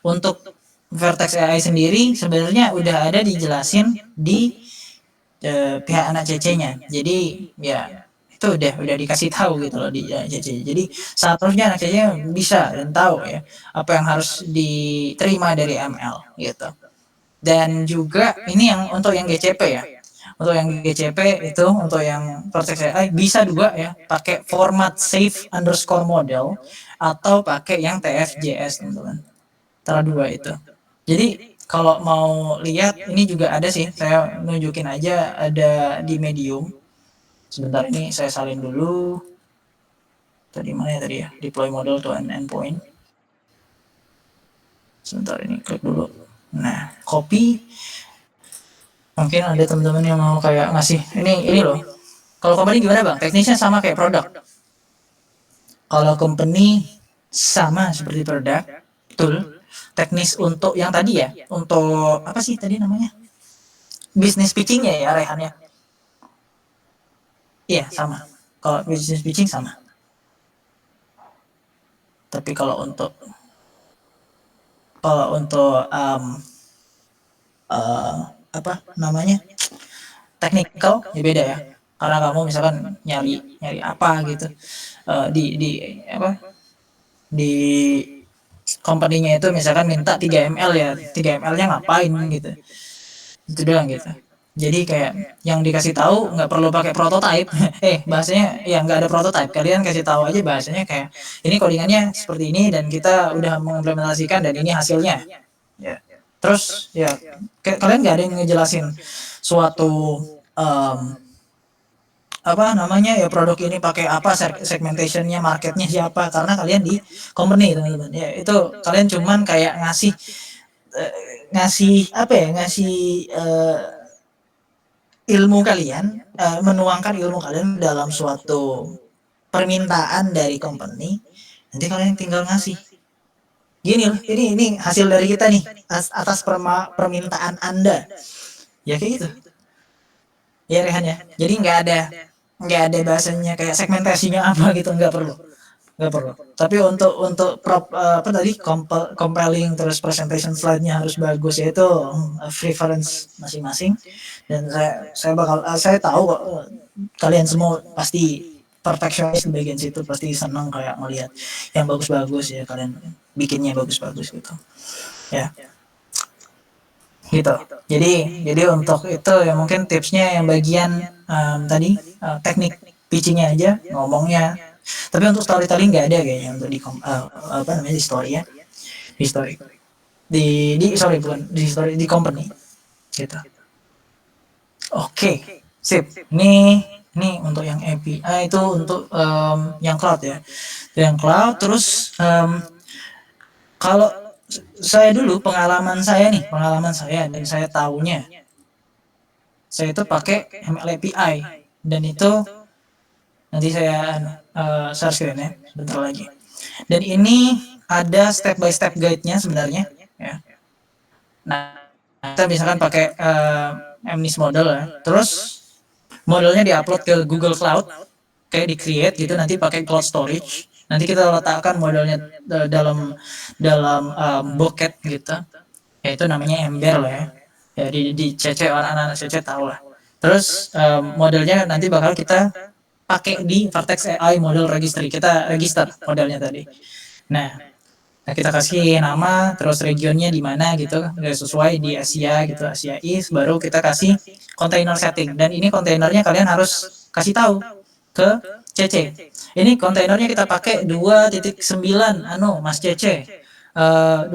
Speaker 1: untuk Vertex AI sendiri sebenarnya udah ada dijelasin di pihak anak CC-nya. Jadi ya itu udah dikasih tahu gitu loh di CC. Jadi seharusnya anak CC bisa dan tahu ya apa yang harus diterima dari ML gitu. Dan juga ini yang untuk yang GCP ya. Untuk yang GCP itu untuk yang Cortex AI bisa juga ya pakai format save underscore model atau pakai yang TFJS teman-teman. Antara dua itu. Jadi kalau mau lihat ini juga ada sih, saya nunjukin aja ada di Medium. Sebentar ini saya salin dulu. Tadi mana ya tadi ya? Deploy model to an endpoint. Sebentar ini klik dulu. Nah, copy. Mungkin ada teman-teman yang mau kayak ngasih ini loh. Kalau company gimana bang? Teknisnya sama kayak produk. Kalau company sama seperti produk, betul. Teknis untuk yang tadi ya, untuk apa sih tadi namanya? Business pitchingnya ya Rehan ya. Iya sama. Kalau business pitching sama. Tapi kalau untuk apa namanya technical ya beda ya. Karena kamu misalkan nyari apa gitu di apa di company-nya itu misalkan minta 3 ml ya 3 ml-nya ngapain gitu itu doang gitu. Jadi kayak yang dikasih tahu nggak perlu pakai prototype. Bahasanya ya nggak ada prototype. Kalian kasih tahu aja bahasanya kayak ini codingannya seperti ini dan kita udah mengimplementasikan dan ini hasilnya. Ya. Terus ya kalian nggak ada yang ngejelasin suatu apa namanya ya produk ini pakai apa segmentationnya marketnya siapa karena kalian di company teman-teman ya itu kalian cuman kayak ngasih apa ya ngasih ilmu kalian menuangkan ilmu kalian dalam suatu permintaan dari company nanti kalian tinggal ngasih gini loh ini hasil dari kita nih atas permintaan Anda ya kayak gitu ya Rehan ya jadi nggak ada bahasanya kayak segmentasinya apa gitu nggak perlu tapi untuk apa tadi compelling terus presentation slide-nya harus bagus yaitu preference masing-masing dan saya tahu kok kalian semua pasti perfectionist di bagian situ pasti senang kayak melihat yang bagus-bagus ya kalian bikinnya bagus-bagus gitu ya gitu jadi untuk itu ya mungkin tipsnya yang bagian tadi teknik pitchingnya aja ngomongnya tapi untuk storytelling nggak ada kayaknya untuk di apa namanya di story ya di story di sorry bukan di story di company gitu oke sip ini untuk yang API itu untuk yang cloud ya yang cloud terus kalau saya dulu pengalaman saya dan saya tahunya saya itu pakai ML API dan itu nanti saya share screen ya sebentar lagi dan ini ada step by step guide-nya sebenarnya ya. Nah kita misalkan pakai MNIST model ya terus modelnya diupload ke Google Cloud kayak di create gitu nanti pakai cloud storage nanti kita letakkan modelnya dalam bucket gitu ya itu namanya Ember lah ya di CC anak-anak CC tahu lah terus modelnya nanti bakal kita pakai di Vertex AI model registry kita register modelnya tadi nah kita kasih nama terus regionnya di mana gitu sesuai di Asia gitu Asia East baru kita kasih container setting dan ini kontainernya kalian harus kasih tahu ke CC ini kontainernya kita pakai 2.9 Mas CC 2.12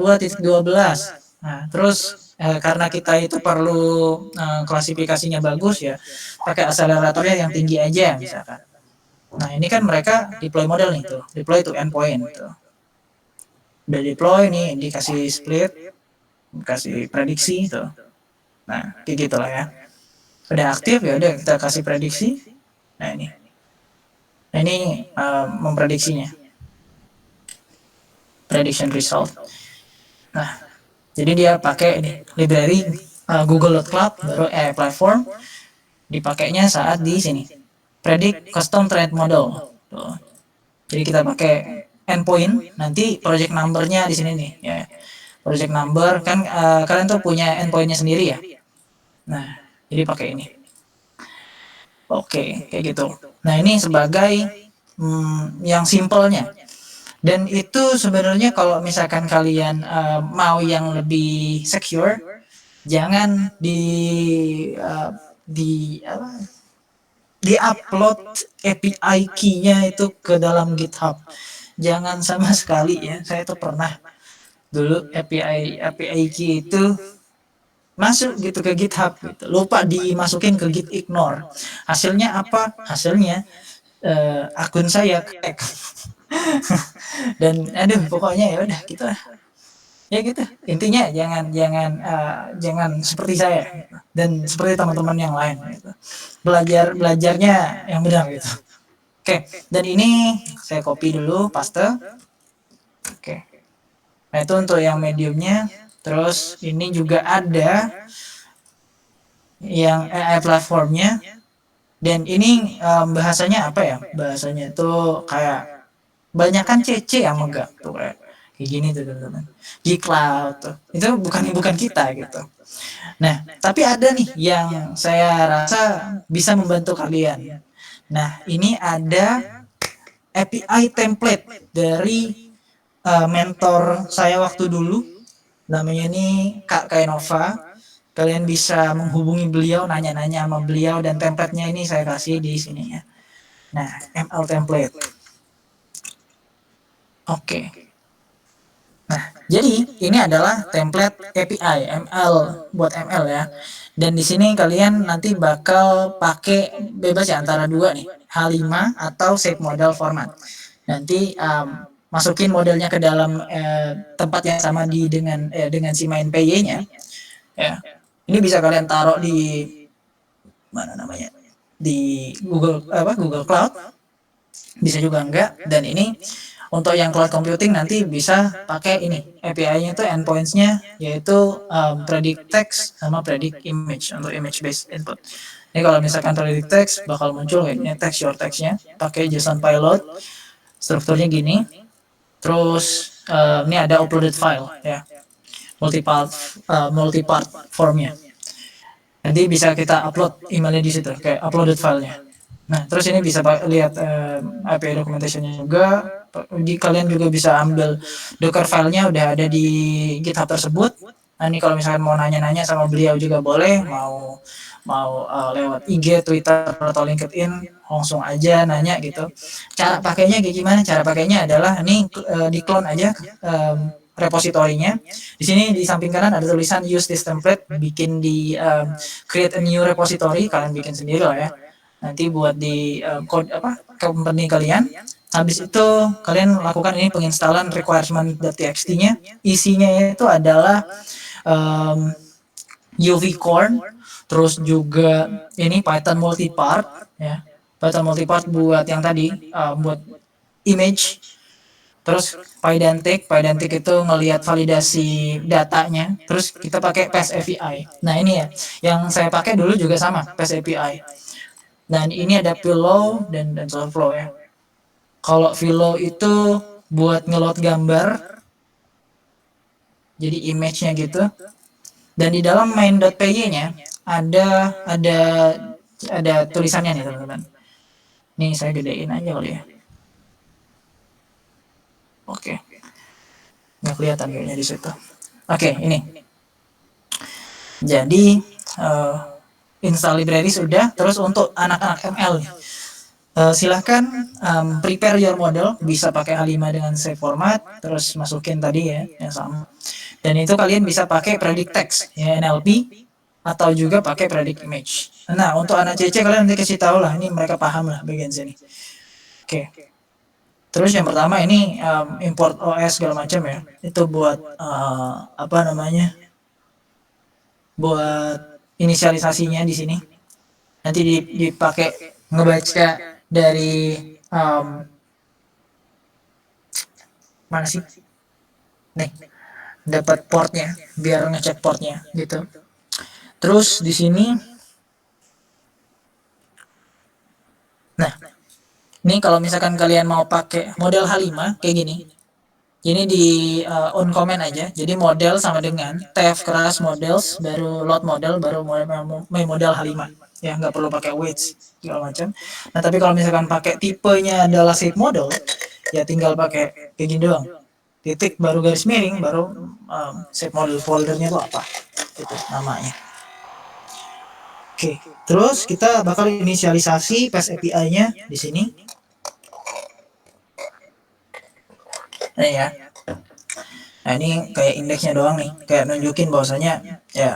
Speaker 1: nah terus karena kita itu perlu klasifikasinya bagus ya pakai akseleratornya yang tinggi aja misalkan nah ini kan mereka deploy model nih tuh deploy to endpoint tuh udah deploy nih dikasih split kasih prediksi tuh nah kayak gitulah ya udah aktif ya udah kita kasih prediksi nah ini memprediksinya prediction result nah jadi dia pakai ini library Google.Cloud baru platform dipakainya saat di sini predict custom trend model tuh. Jadi kita pakai endpoint nanti project number-nya di sini nih ya project number kan kalian tuh punya endpoint-nya sendiri ya nah jadi pakai ini Oke, kayak gitu. Nah, ini sebagai yang simpelnya. Dan itu sebenarnya kalau misalkan kalian mau yang lebih secure, jangan uh, di apa, di-upload API key-nya itu ke dalam GitHub. Jangan sama sekali ya. Saya tuh pernah dulu API key itu masuk gitu ke GitHub gitu. Lupa dimasukin ke Git ignore. Hasilnya apa? Hasilnya akun saya hack. Dan aduh pokoknya ya udah gitu lah. Ya gitu. Intinya jangan seperti saya gitu. Dan seperti teman-teman yang lain gitu. Belajarnya yang benar gitu. Oke, dan ini saya copy dulu, paste. Oke. Nah, itu untuk yang mediumnya. Terus ini juga ada yang AI platformnya. Dan ini bahasanya apa ya? Bahasanya itu kayak banyak kan CC yang megah tuh kayak gini tuh teman-teman. G-Cloud tuh. Itu bukan kita gitu. Nah, tapi ada nih yang saya rasa bisa membantu kalian. Nah, ini ada API template dari mentor saya waktu dulu. Namanya ini Kak Kainova. Kalian bisa menghubungi beliau, nanya-nanya sama beliau, dan template-nya ini saya kasih di sini ya. Nah, ML template. Oke. Nah, jadi ini adalah template API ML buat ML ya. Dan di sini kalian nanti bakal pakai bebas ya antara dua nih, H5 atau shape model format. Nanti masukin modelnya ke dalam tempat yang sama dengan si main PY-nya. Ya. Ini bisa kalian taruh di mana namanya? Di Google Cloud. Bisa juga enggak. Dan ini untuk yang cloud computing nanti bisa pakai ini API-nya itu endpoints-nya yaitu predict text sama predict image untuk image based input. Ini kalau misalkan predict text bakal muncul kayaknya text your text-nya pakai JSON payload. Strukturnya gini. Terus ini ada uploaded file ya. Multi-part formnya. Nanti bisa kita upload emailnya di situ kayak uploaded filenya. Nah, terus ini bisa lihat API documentation-nya juga. Kalian juga bisa ambil Docker filenya udah ada di GitHub tersebut. Nah, ini kalau misalkan mau nanya-nanya sama beliau juga boleh, mau lewat IG, Twitter atau LinkedIn, langsung aja nanya gitu. Cara pakainya kayak gimana? Cara pakainya adalah ini di clone aja repositorinya. Di sini di samping kanan ada tulisan use this template, bikin di create a new repository, kalian bikin sendiri lah ya. Nanti buat di code company kalian. Habis itu kalian lakukan ini penginstalan requirement.txt-nya. Isinya itu adalah UV Corn, terus juga ini Python multipart ya. Python multipart buat yang tadi buat image. Terus Pydantic itu ngelihat validasi datanya. Terus kita pakai PES API. Nah, ini ya, yang saya pakai dulu juga sama, PES API. Dan ini ada Pillow dan TensorFlow ya. Kalau Pillow itu buat ngeload gambar, jadi image-nya gitu. Dan di dalam main.py-nya ada tulisannya nih teman-teman. Nih saya gedein aja kali ya. Oke. Nggak kelihatan kayaknya di situ. Oke, ini. Jadi install library sudah. Terus untuk anak-anak ML silahkan prepare your model, bisa pakai H5 dengan save format, terus masukin tadi ya yang sama. Dan itu kalian bisa pakai predict text ya, NLP, atau juga pakai predict image. Nah, untuk anak CC kalian nanti kasih tahu lah, ini mereka paham lah bagian sini. Oke. Terus yang pertama ini import OS segala macam ya. Itu buat buat inisialisasinya di sini. Nanti dipakai ngebaca dari mana sih? Nih, dapat portnya biar ngecek portnya gitu. Terus di sini, nah, ini kalau misalkan kalian mau pakai model H5 kayak gini, ini di on comment aja. Jadi model sama dengan tf keras models, baru load model, baru main model H5. ya nggak perlu pakai weights segala macam. Nah tapi kalau misalkan pakai tipenya adalah shape model, ya tinggal pakai kayak gini doang, titik baru garis miring baru shape model foldernya itu apa, itu namanya. Oke, terus kita bakal inisialisasi PES API-nya di sini. Nah ya, nah ini kayak indeksnya doang nih, kayak nunjukin bahwasanya ya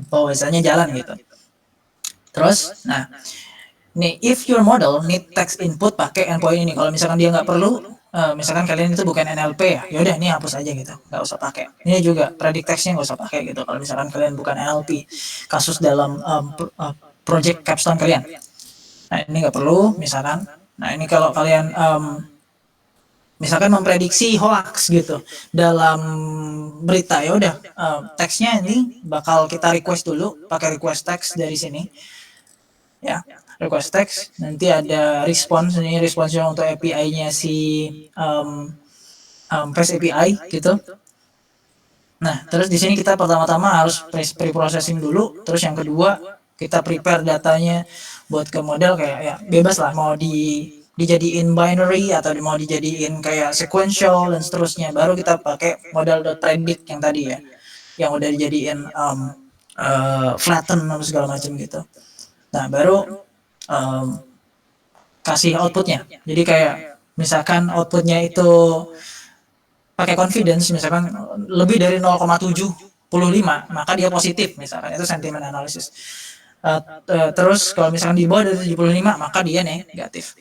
Speaker 1: bahwasanya jalan gitu. Terus, nah nih if your model need text input pakai endpoint ini. Kalau misalkan dia nggak perlu, misalkan kalian itu bukan NLP ya, yaudah ini hapus aja gitu, nggak usah pakai. Ini juga predict textnya nggak usah pakai gitu. Kalau misalkan kalian bukan NLP, kasus dalam project capstone kalian. Nah ini nggak perlu misalkan. Nah ini kalau kalian misalkan memprediksi hoax gitu dalam berita, ya udah teksnya ini bakal kita request dulu pakai request text dari sini ya, request text, nanti ada response, ini responsnya untuk API-nya si PES API gitu. Nah terus di sini kita pertama-tama harus pre-processing dulu, terus yang kedua kita prepare datanya buat ke model, kayak ya bebas lah mau dijadiin binary atau mau dijadiin kayak sequential dan seterusnya. Baru kita pakai model.predict yang tadi ya, yang udah dijadiin flatten atau segala macam gitu. Nah baru kasih outputnya. Jadi kayak misalkan outputnya itu pakai confidence, misalkan lebih dari 0,75, maka dia positif misalkan, itu sentiment analysis. Terus kalau misalkan di bawah dari 75, maka dia negatif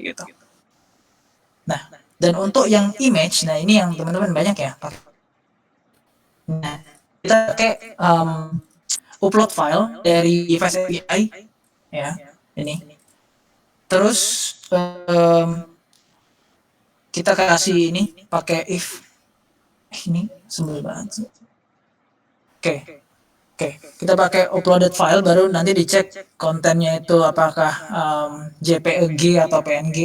Speaker 1: gitu. Nah dan untuk yang image, nah ini yang teman-teman banyak ya. Nah kita pakai upload file dari PES API ya, ini. Terus kita kasih ini pakai if, ini sebel banget. Oke, kita pakai uploaded file, baru nanti dicek kontennya itu apakah JPEG atau PNG.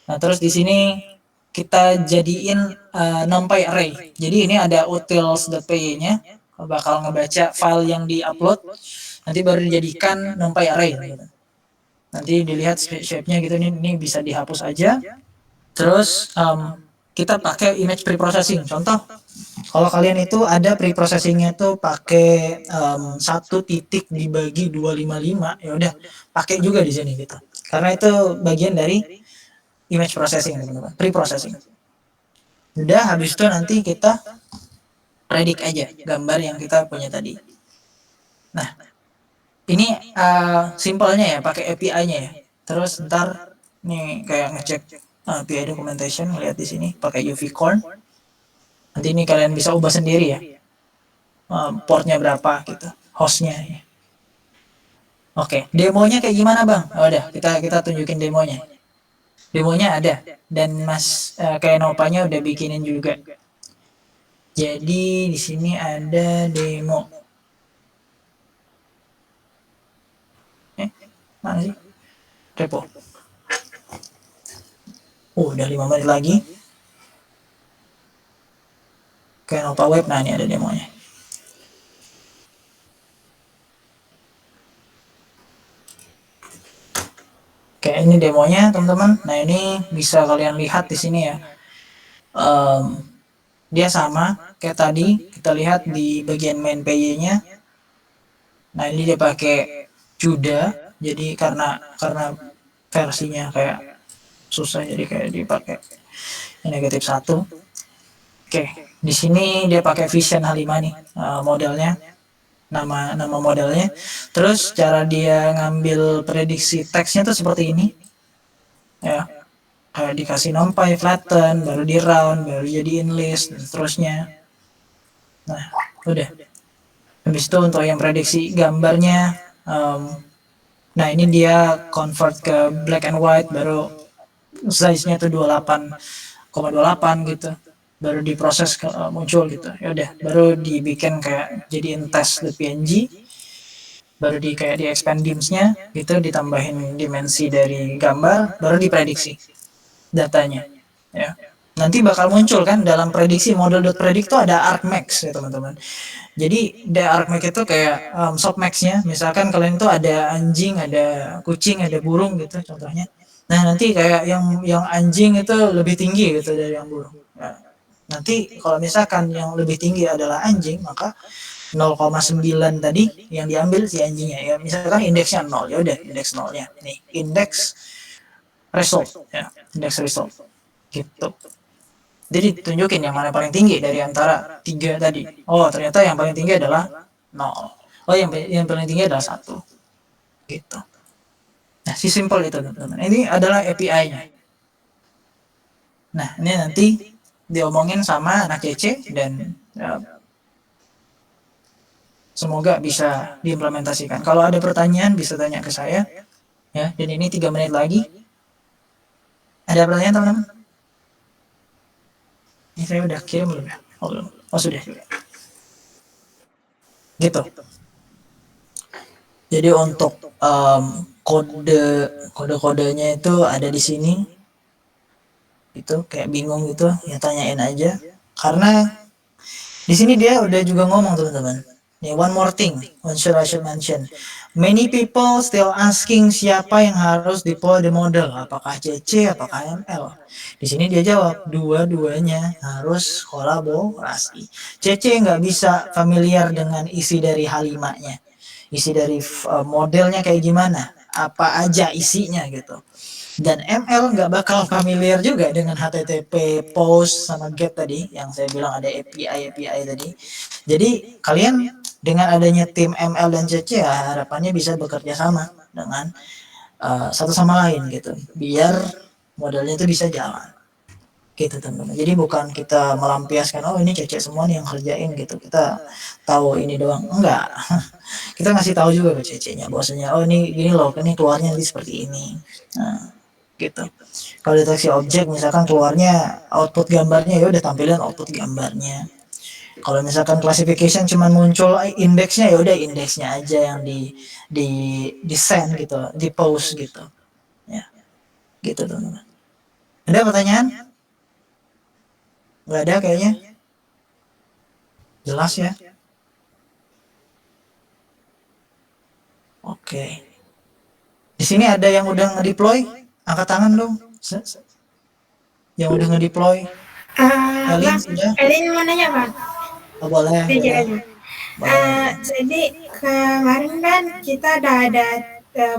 Speaker 1: Nah terus di sini kita jadiin numpy array. Jadi ini ada utils.py-nya, bakal ngebaca file yang diupload, nanti baru dijadikan numpy array. Nanti dilihat shape-nya gitu, ini bisa dihapus aja. Terus kita pakai image preprocessing. Contoh, kalau kalian itu ada preprocessingnya tuh pakai 1 titik dibagi 255, ya udah pakai juga di sini gitu. Karena itu bagian dari image processing, teman-teman, preprocessing. Udah habis itu nanti kita predict aja gambar yang kita punya tadi. Nah, ini simpelnya ya, pakai API-nya ya. Terus ntar nih kayak ngecek API documentation, lihat di sini pakai UV-Corn. Nanti ini kalian bisa ubah sendiri ya, portnya berapa gitu, hostnya ya. Oke, demonya kayak gimana bang? Oh, udah kita tunjukin demonya. Demonya ada, dan Mas kayak Nopanya udah bikinin juga. Jadi di sini ada demo. Mana sih? Repo. Udah 5 menit lagi. Kayak Nova Web, nah ini ada demonya. Oke, ini demonya teman-teman. Nah ini bisa kalian lihat di sini ya. Dia sama kayak tadi, kita lihat di bagian main PY-nya. Nah ini dia pakai Juda, jadi karena versinya kayak susah, jadi kayak dipakai negatif 1. Oke, di sini dia pakai Vision H5 nih modelnya, nama modelnya. Terus cara dia ngambil prediksi teksnya tuh seperti ini ya, kayak dikasih numpy, flatten, baru di round, baru jadiin list, dan seterusnya. Nah udah. Habis itu untuk yang prediksi gambarnya, nah ini dia convert ke black and white, baru size-nya itu 28,28 gitu, baru diproses muncul gitu. Ya udah, baru dibikin kayak jadiin test.png, baru kayak di expand dims-nya gitu, ditambahin dimensi dari gambar, baru diprediksi datanya ya. Nanti bakal muncul kan dalam prediksi model.predict tuh ada argmax ya teman-teman. Jadi argmax itu kayak softmax-nya. Misalkan kalian itu ada anjing, ada kucing, ada burung gitu contohnya. Nah nanti kayak yang anjing itu lebih tinggi gitu dari yang burung. Nah, nanti kalau misalkan yang lebih tinggi adalah anjing, maka 0,9 tadi yang diambil si anjingnya ya. Misalkan indeksnya 0, ya udah indeks 0-nya. Nih, indeks result ya, indeks result. Gitu. Jadi tunjukin yang mana paling tinggi dari antara 3 tadi. Oh, ternyata yang paling tinggi adalah 0. Oh, yang paling tinggi adalah 1. Gitu. Nah, si simple itu teman-teman. Ini adalah API-nya. Nah, ini nanti diomongin sama anak CC dan ya, semoga bisa diimplementasikan. Kalau ada pertanyaan bisa tanya ke saya. Ya, dan ini 3 menit lagi. Ada pertanyaan teman-teman? Ini saya udah kirim belum ya? Oh, belum. Oh, sudah. Gitu. Jadi untuk kode-kodenya itu ada di sini. Itu kayak bingung gitu, ya tanyain aja. Karena di sini dia udah juga ngomong teman-teman. Nih, one more thing, one should I should mention. Many people still asking siapa yang harus deploy the model, apakah CC, apakah ML. Di sini dia jawab, dua-duanya harus kolaborasi. CC nggak bisa familiar dengan isi dari H5-nya. Isi dari modelnya kayak gimana, apa aja isinya gitu. Dan ML nggak bakal familiar juga dengan HTTP, POST, sama GET tadi, yang saya bilang ada API tadi. Jadi kalian dengan adanya tim ML dan CC ya harapannya bisa bekerja sama dengan satu sama lain gitu, biar modelnya itu bisa jalan. Gitu teman-teman. Jadi bukan kita melampiaskan oh ini CC semua nih yang kerjain gitu. Kita tahu ini doang. Enggak. Kita ngasih tahu juga ke CC-nya bahwasanya oh ini gini loh, ini keluarnya nanti seperti ini. Nah, gitu. Kalau deteksi objek misalkan keluarnya output gambarnya, ya udah tampilin output gambarnya. Kalau misalkan classification cuma muncul indeksnya, ya udah indeksnya aja yang di send gitu, di post gitu. Ya. Gitu teman-teman. Ada pertanyaan? Nggak ada kayaknya. Jelas ya? Oke. Di sini ada yang udah nge-deploy? Angkat tangan dong. Yang udah nge-deploy. Elin sudah?
Speaker 3: Elin mau nanya Bang.
Speaker 1: Oh, boleh.
Speaker 3: Jadi kemarin kan kita udah ada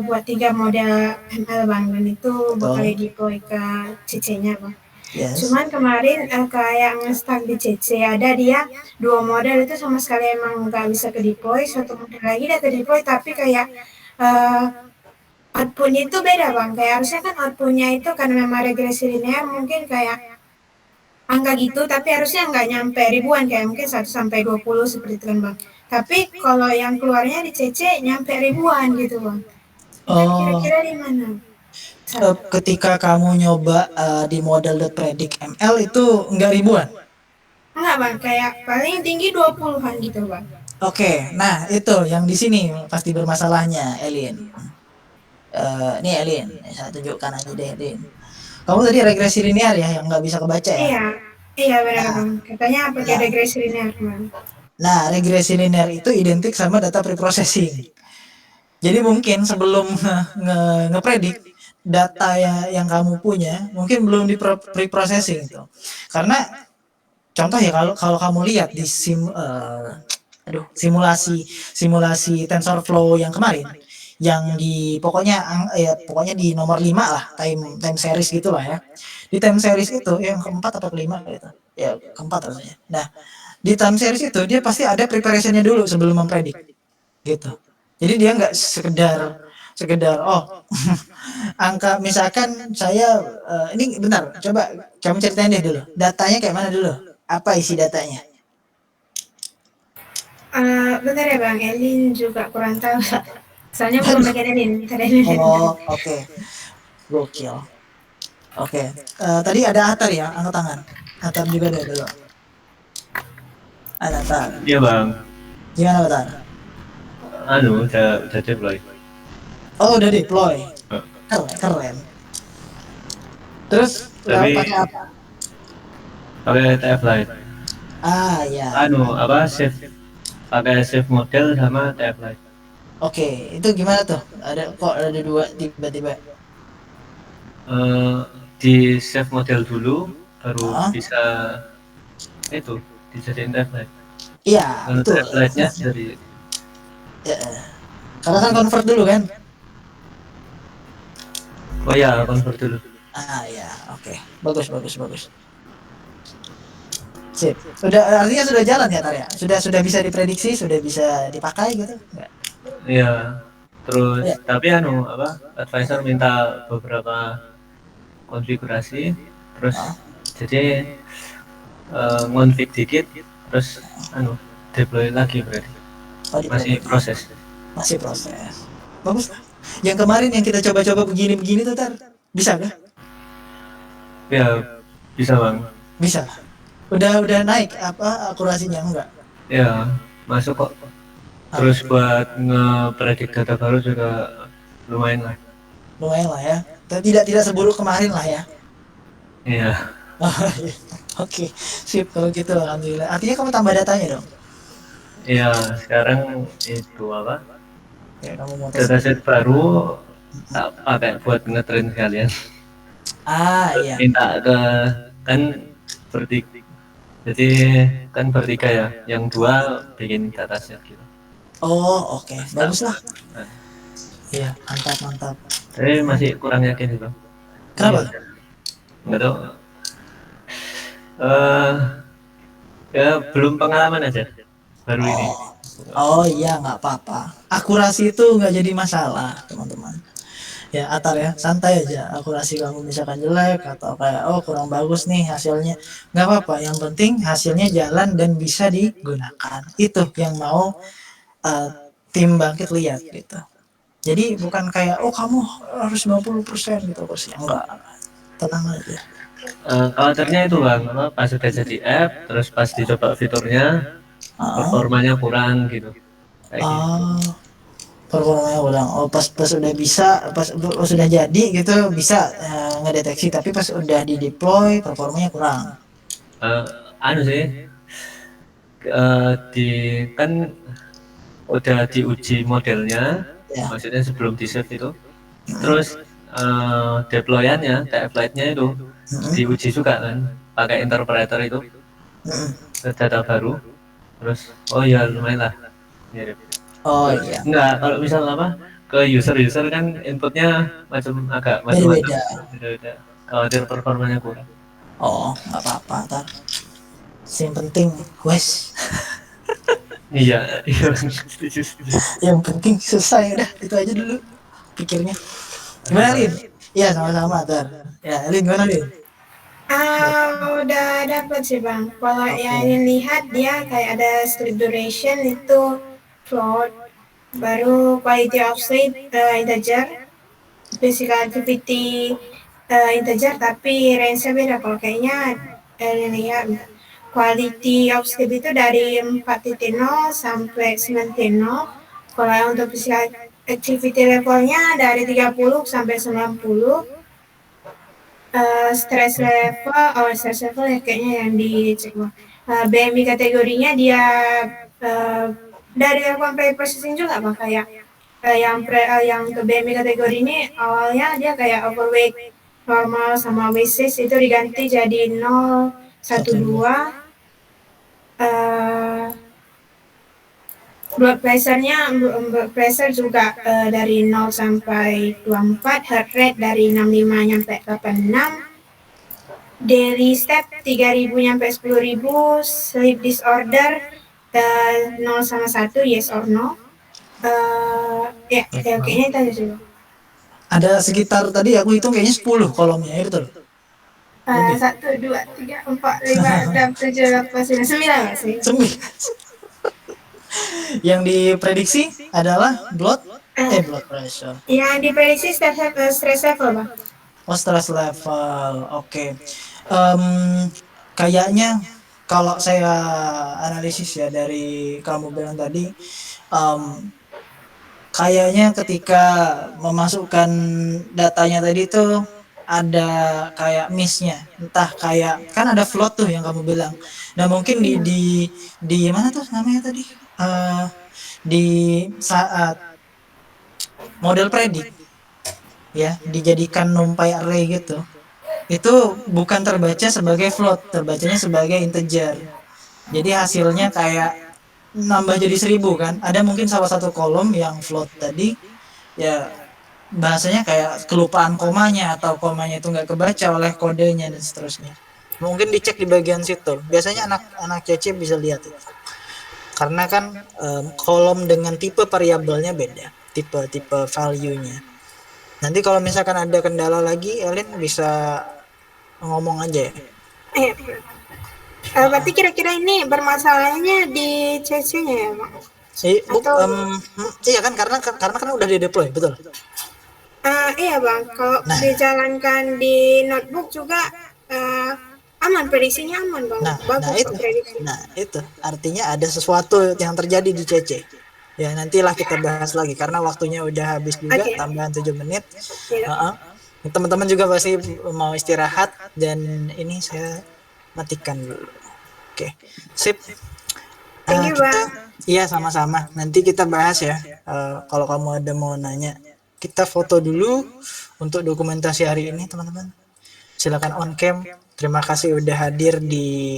Speaker 3: buat 3 model ML Bang, dan itu bakal deploy ke CC-nya Bang. Yes. Cuman kemarin kayak nge-stuck di CC, ada dia 2 model itu sama sekali emang nggak bisa ke deploy, 1 model lagi udah ke deploy tapi kayak outputnya itu beda Bang. Kayak harusnya kan outputnya itu karena memang regresi linear mungkin kayak angka gitu, tapi harusnya nggak nyampe ribuan, kayak mungkin 1 sampai 20 seperti itu kan Bang. Tapi kalau yang keluarnya di CC nyampe ribuan gitu Bang. Kira-kira di mana?
Speaker 1: Ketika kamu nyoba di model.predict ML itu nggak ribuan?
Speaker 3: Enggak Bang, kayak paling tinggi 20-an gitu Bang.
Speaker 1: Oke, nah itu yang di sini pasti bermasalahnya Elin. Nih Elin, saya tunjukkan aja deh Elin. Kamu tadi regresi linear ya yang nggak bisa kebaca ya?
Speaker 3: Iya benar Bang. Katanya pakai regresi linear Bang.
Speaker 1: Nah, regresi linear itu identik sama data preprocessing. Jadi mungkin sebelum ngepredik data yang kamu punya mungkin belum di preprocessing itu. Karena contoh ya kalau kamu lihat di simulasi TensorFlow yang kemarin, yang di pokoknya di nomor 5 lah, time series gitulah ya. Di time series itu yang keempat atau kelima gitu. Ya, keempat rasanya. Nah, di time series itu dia pasti ada preparation-nya dulu sebelum mempredik. Gitu. Jadi dia nggak sekedar oh angka misalkan saya ini bentar, coba kamu ceritain deh dulu. Datanya kayak mana dulu? Apa isi datanya?
Speaker 3: Bentar ya Bang, Elin juga kurang tahu. Soalnya belum bagian Elin.
Speaker 1: Oh, oke. Gokil. Oke. Tadi ada Atar ya, angkat tangan. Atar juga deh dulu. Ada Atar.
Speaker 4: Iya Bang.
Speaker 1: Gimana Atar?
Speaker 4: Udah deploy.
Speaker 1: Oh, udah deploy. Keren. Terus pakai apa?
Speaker 4: Pakai TF Lite.
Speaker 1: Ah ya.
Speaker 4: Save pakai save model sama TF-Lite.
Speaker 1: Oke, itu gimana tuh? Kok ada dua tiba-tiba?
Speaker 4: Di save model dulu baru
Speaker 1: Ah,
Speaker 4: bisa itu dijadiin TF-Lite.
Speaker 1: iya,
Speaker 4: Kalau
Speaker 1: betul.
Speaker 4: TF-Lite-nya dari
Speaker 1: Ya, karena kan convert dulu kan?
Speaker 4: oh ya convert dulu.
Speaker 1: Ah ya, oke. Bagus, bagus, bagus. Sip. Artinya sudah jalan ya, Tar ya? Sudah bisa diprediksi, sudah bisa dipakai gitu? Enggak.
Speaker 4: Iya. Terus
Speaker 1: Ya.
Speaker 4: tapi advisor minta beberapa konfigurasi, terus
Speaker 1: Ah,
Speaker 4: jadi ngonfig dikit, terus deploy lagi berarti.
Speaker 1: oh,
Speaker 4: Masih
Speaker 1: diprediksi.
Speaker 4: proses.
Speaker 1: Masih proses. Bagus. Yang kemarin yang kita coba-coba begini-begini tuh, Tar. Bisa kah?
Speaker 4: Ya bisa bang.
Speaker 1: Bisa. Udah naik apa akurasinya enggak?
Speaker 4: Ya masuk kok. Terus buat ngepredik data baru juga lumayan lah.
Speaker 1: Lumayan lah ya. Tidak seburuk kemarin lah ya.
Speaker 4: Iya.
Speaker 1: Oh, iya. Oke, sip kalau gitu alhamdulillah. Artinya kamu tambah datanya dong.
Speaker 4: Iya sekarang itu
Speaker 1: Ya, kamu mau tes.
Speaker 4: dataset baru tak pakai buat ngetrain sekalian.
Speaker 1: Ah, iya.
Speaker 4: Minta ke kan vertik. Jadi kan bertiga ya, yang dua bikin dataset gitu.
Speaker 1: Oh, oke. Bagus lah.
Speaker 4: Nah,
Speaker 1: Iya, mantap.
Speaker 4: tapi masih kurang yakin itu.
Speaker 1: Kenapa?
Speaker 4: Nggak tahu. Ya belum pengalaman aja baru ini.
Speaker 1: Oh iya, nggak apa-apa. Akurasi itu nggak jadi masalah, teman-teman. Ya, Atar ya, santai aja. Akurasi kamu misalkan jelek atau kayak kurang bagus nih hasilnya, nggak apa-apa. Yang penting hasilnya jalan dan bisa digunakan. Itu yang mau tim bangkit lihat gitu. Jadi bukan kayak kamu harus 90% gitu bos. Enggak. Tenang aja.
Speaker 4: Khawatirnya itu bang, pas sudah jadi app, terus pas dicoba fiturnya, performanya kurang gitu. Kayak gitu.
Speaker 1: Performanya ulang. Pas udah bisa, pas sudah jadi gitu bisa ngedeteksi, tapi pas udah di deploy performanya kurang.
Speaker 4: Sih, kan udah diuji modelnya,
Speaker 1: Ya.
Speaker 4: maksudnya sebelum di save itu, terus deployannya, TF-Lite-nya itu diuji juga kan, pakai interpreter itu, data baru, terus oh ya lumayan lah, mirip.
Speaker 1: Oh iya.
Speaker 4: Enggak, kalau misal ke user kan inputnya agak macam-macam, beda-beda. Khawatir performanya kurang.
Speaker 1: Oh, nggak apa-apa, Tar. Yang penting, wes.
Speaker 4: Iya.
Speaker 1: Yang penting selesai udah, itu aja dulu pikirnya. Gimana, Lin? Iya, sama-sama, Tar. Ya, Lin, gimana, Lin?
Speaker 3: Udah dapat sih bang. Kalau yang lihat dia kayak ada strip duration itu float, baru quality of sleep integer, physical activity integer tapi range-nya beda. Kalau kayaknya lihat quality of sleep itu dari 4.0 sampai 9.0. Kalau yang untuk physical activity levelnya dari 30 sampai 90. Stress level ya kayaknya yang dicek bang. BMI kategorinya dia dari sampai processing juga bang, kayak yang ke BMI kategori ini awalnya dia kayak overweight normal sama WC itu diganti jadi 0, 1, 2. Blood pressure juga dari 0 sampai 24, heart rate dari 65 sampai 86, daily step 3.000 sampai 10.000, sleep disorder 0 sama 1, yes or no. Ya kayaknya itu aja sih.
Speaker 1: Ada sekitar tadi aku hitung kayaknya 10 kolomnya, ya betul?
Speaker 3: 1, 2, 3, 4, 5, 6, 7, 8, 9 sih.
Speaker 1: 9. Yang diprediksi adalah blood pressure.
Speaker 3: Yang diprediksi stress level bang.
Speaker 1: Oh, stress level, oke. Kayaknya kalau saya analisis ya dari kamu bilang tadi, kayaknya ketika memasukkan datanya tadi tuh ada kayak miss-nya, entah kayak kan ada float tuh yang kamu bilang. Nah mungkin di mana tuh namanya tadi, di saat model predik ya dijadikan numpy array gitu, itu bukan terbaca sebagai float, terbacanya sebagai integer. Jadi hasilnya kayak nambah jadi 1000 kan. Ada mungkin salah satu kolom yang float tadi ya, bahasanya kayak kelupaan komanya atau komanya itu nggak kebaca oleh kodenya dan seterusnya. Mungkin dicek di bagian situ. Biasanya anak-anak CC bisa lihat itu. Karena kan kolom dengan tipe variabelnya beda, tipe value-nya. Nanti kalau misalkan ada kendala lagi, Elin bisa ngomong aja ya.
Speaker 3: Berarti kira-kira ini bermasalahnya di CC-nya ya, Bang?
Speaker 1: Iya kan, karena kan udah di deploy, betul.
Speaker 3: Iya Bang, kalau dijalankan di notebook juga aman, prediksinya aman Bang. Bagus prediksi.
Speaker 1: Itu artinya ada sesuatu yang terjadi di CC. Ya nantilah kita bahas lagi karena waktunya udah habis juga, tambahan 7 menit. Teman-teman juga pasti mau istirahat dan ini saya matikan dulu. Oke, sip.
Speaker 3: Thank you, Bang.
Speaker 1: Iya sama-sama. Nanti kita bahas ya. Kalau kamu ada mau nanya, kita foto dulu untuk dokumentasi hari ini, teman-teman. Silakan on cam. Terima kasih udah hadir di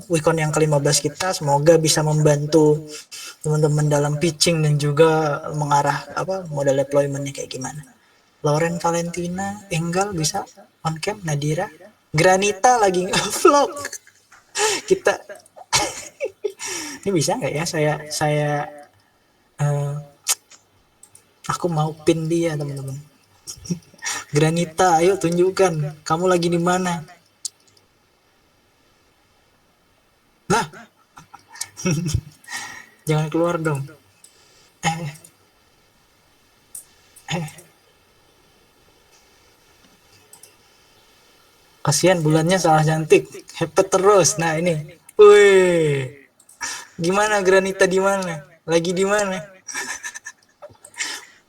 Speaker 1: Wikon yang ke-15 kita. Semoga bisa membantu teman-teman dalam pitching dan juga mengarah model deployment-nya kayak gimana. Lauren Valentina, Enggal bisa on cam, Nadira, Granita lagi nge-vlog. Kita ini bisa nggak ya saya aku mau pin dia, teman-teman. Granita, ayo tunjukkan kamu lagi di mana. Nah, jangan keluar dong. Kasihan bulannya salah cantik, hepet terus. Nah ini, wih, gimana Granita, di mana? Lagi di mana?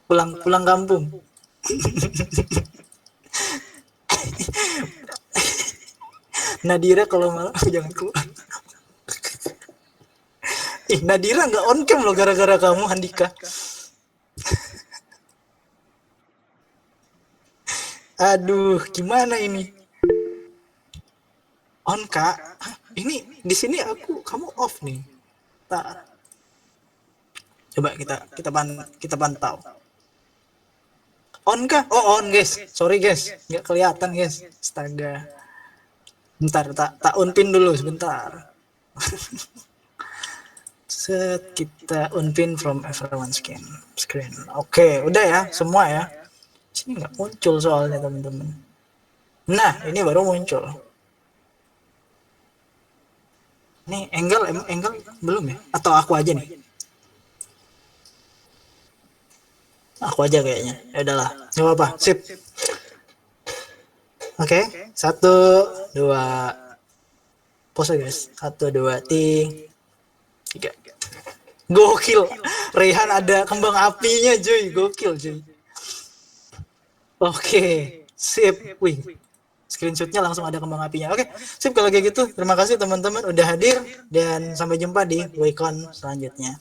Speaker 1: Pulang kampung. Nadira kalau malam jangan keluar. Nadira nggak on cam loh gara-gara kamu, Handika. Aduh, gimana ini? On Kak, ini di sini kamu off nih. Coba kita pantau. On kah? Oh on guys, sorry guys, nggak kelihatan guys. Astaga. Bentar, tak unpin dulu sebentar. Set, kita unpin from everyone screen. Oke, udah ya, semua ya. Sini nggak muncul soalnya teman-teman. Nah, ini baru muncul. Nih, Enggal belum ya? Atau aku aja nih? Aku aja kayaknya. Ya udahlah, nggak apa-apa. Sip. Oke, 1, 2. Pose guys. 1, 2, 3. Gokil. Rehan ada kembang apinya, cuy. Gokil, cuy. Oke, sip. Wih. Screenshotnya langsung ada kembang apinya. Oke, sip kalau kayak gitu. Terima kasih teman-teman udah hadir dan sampai jumpa di Wikon selanjutnya.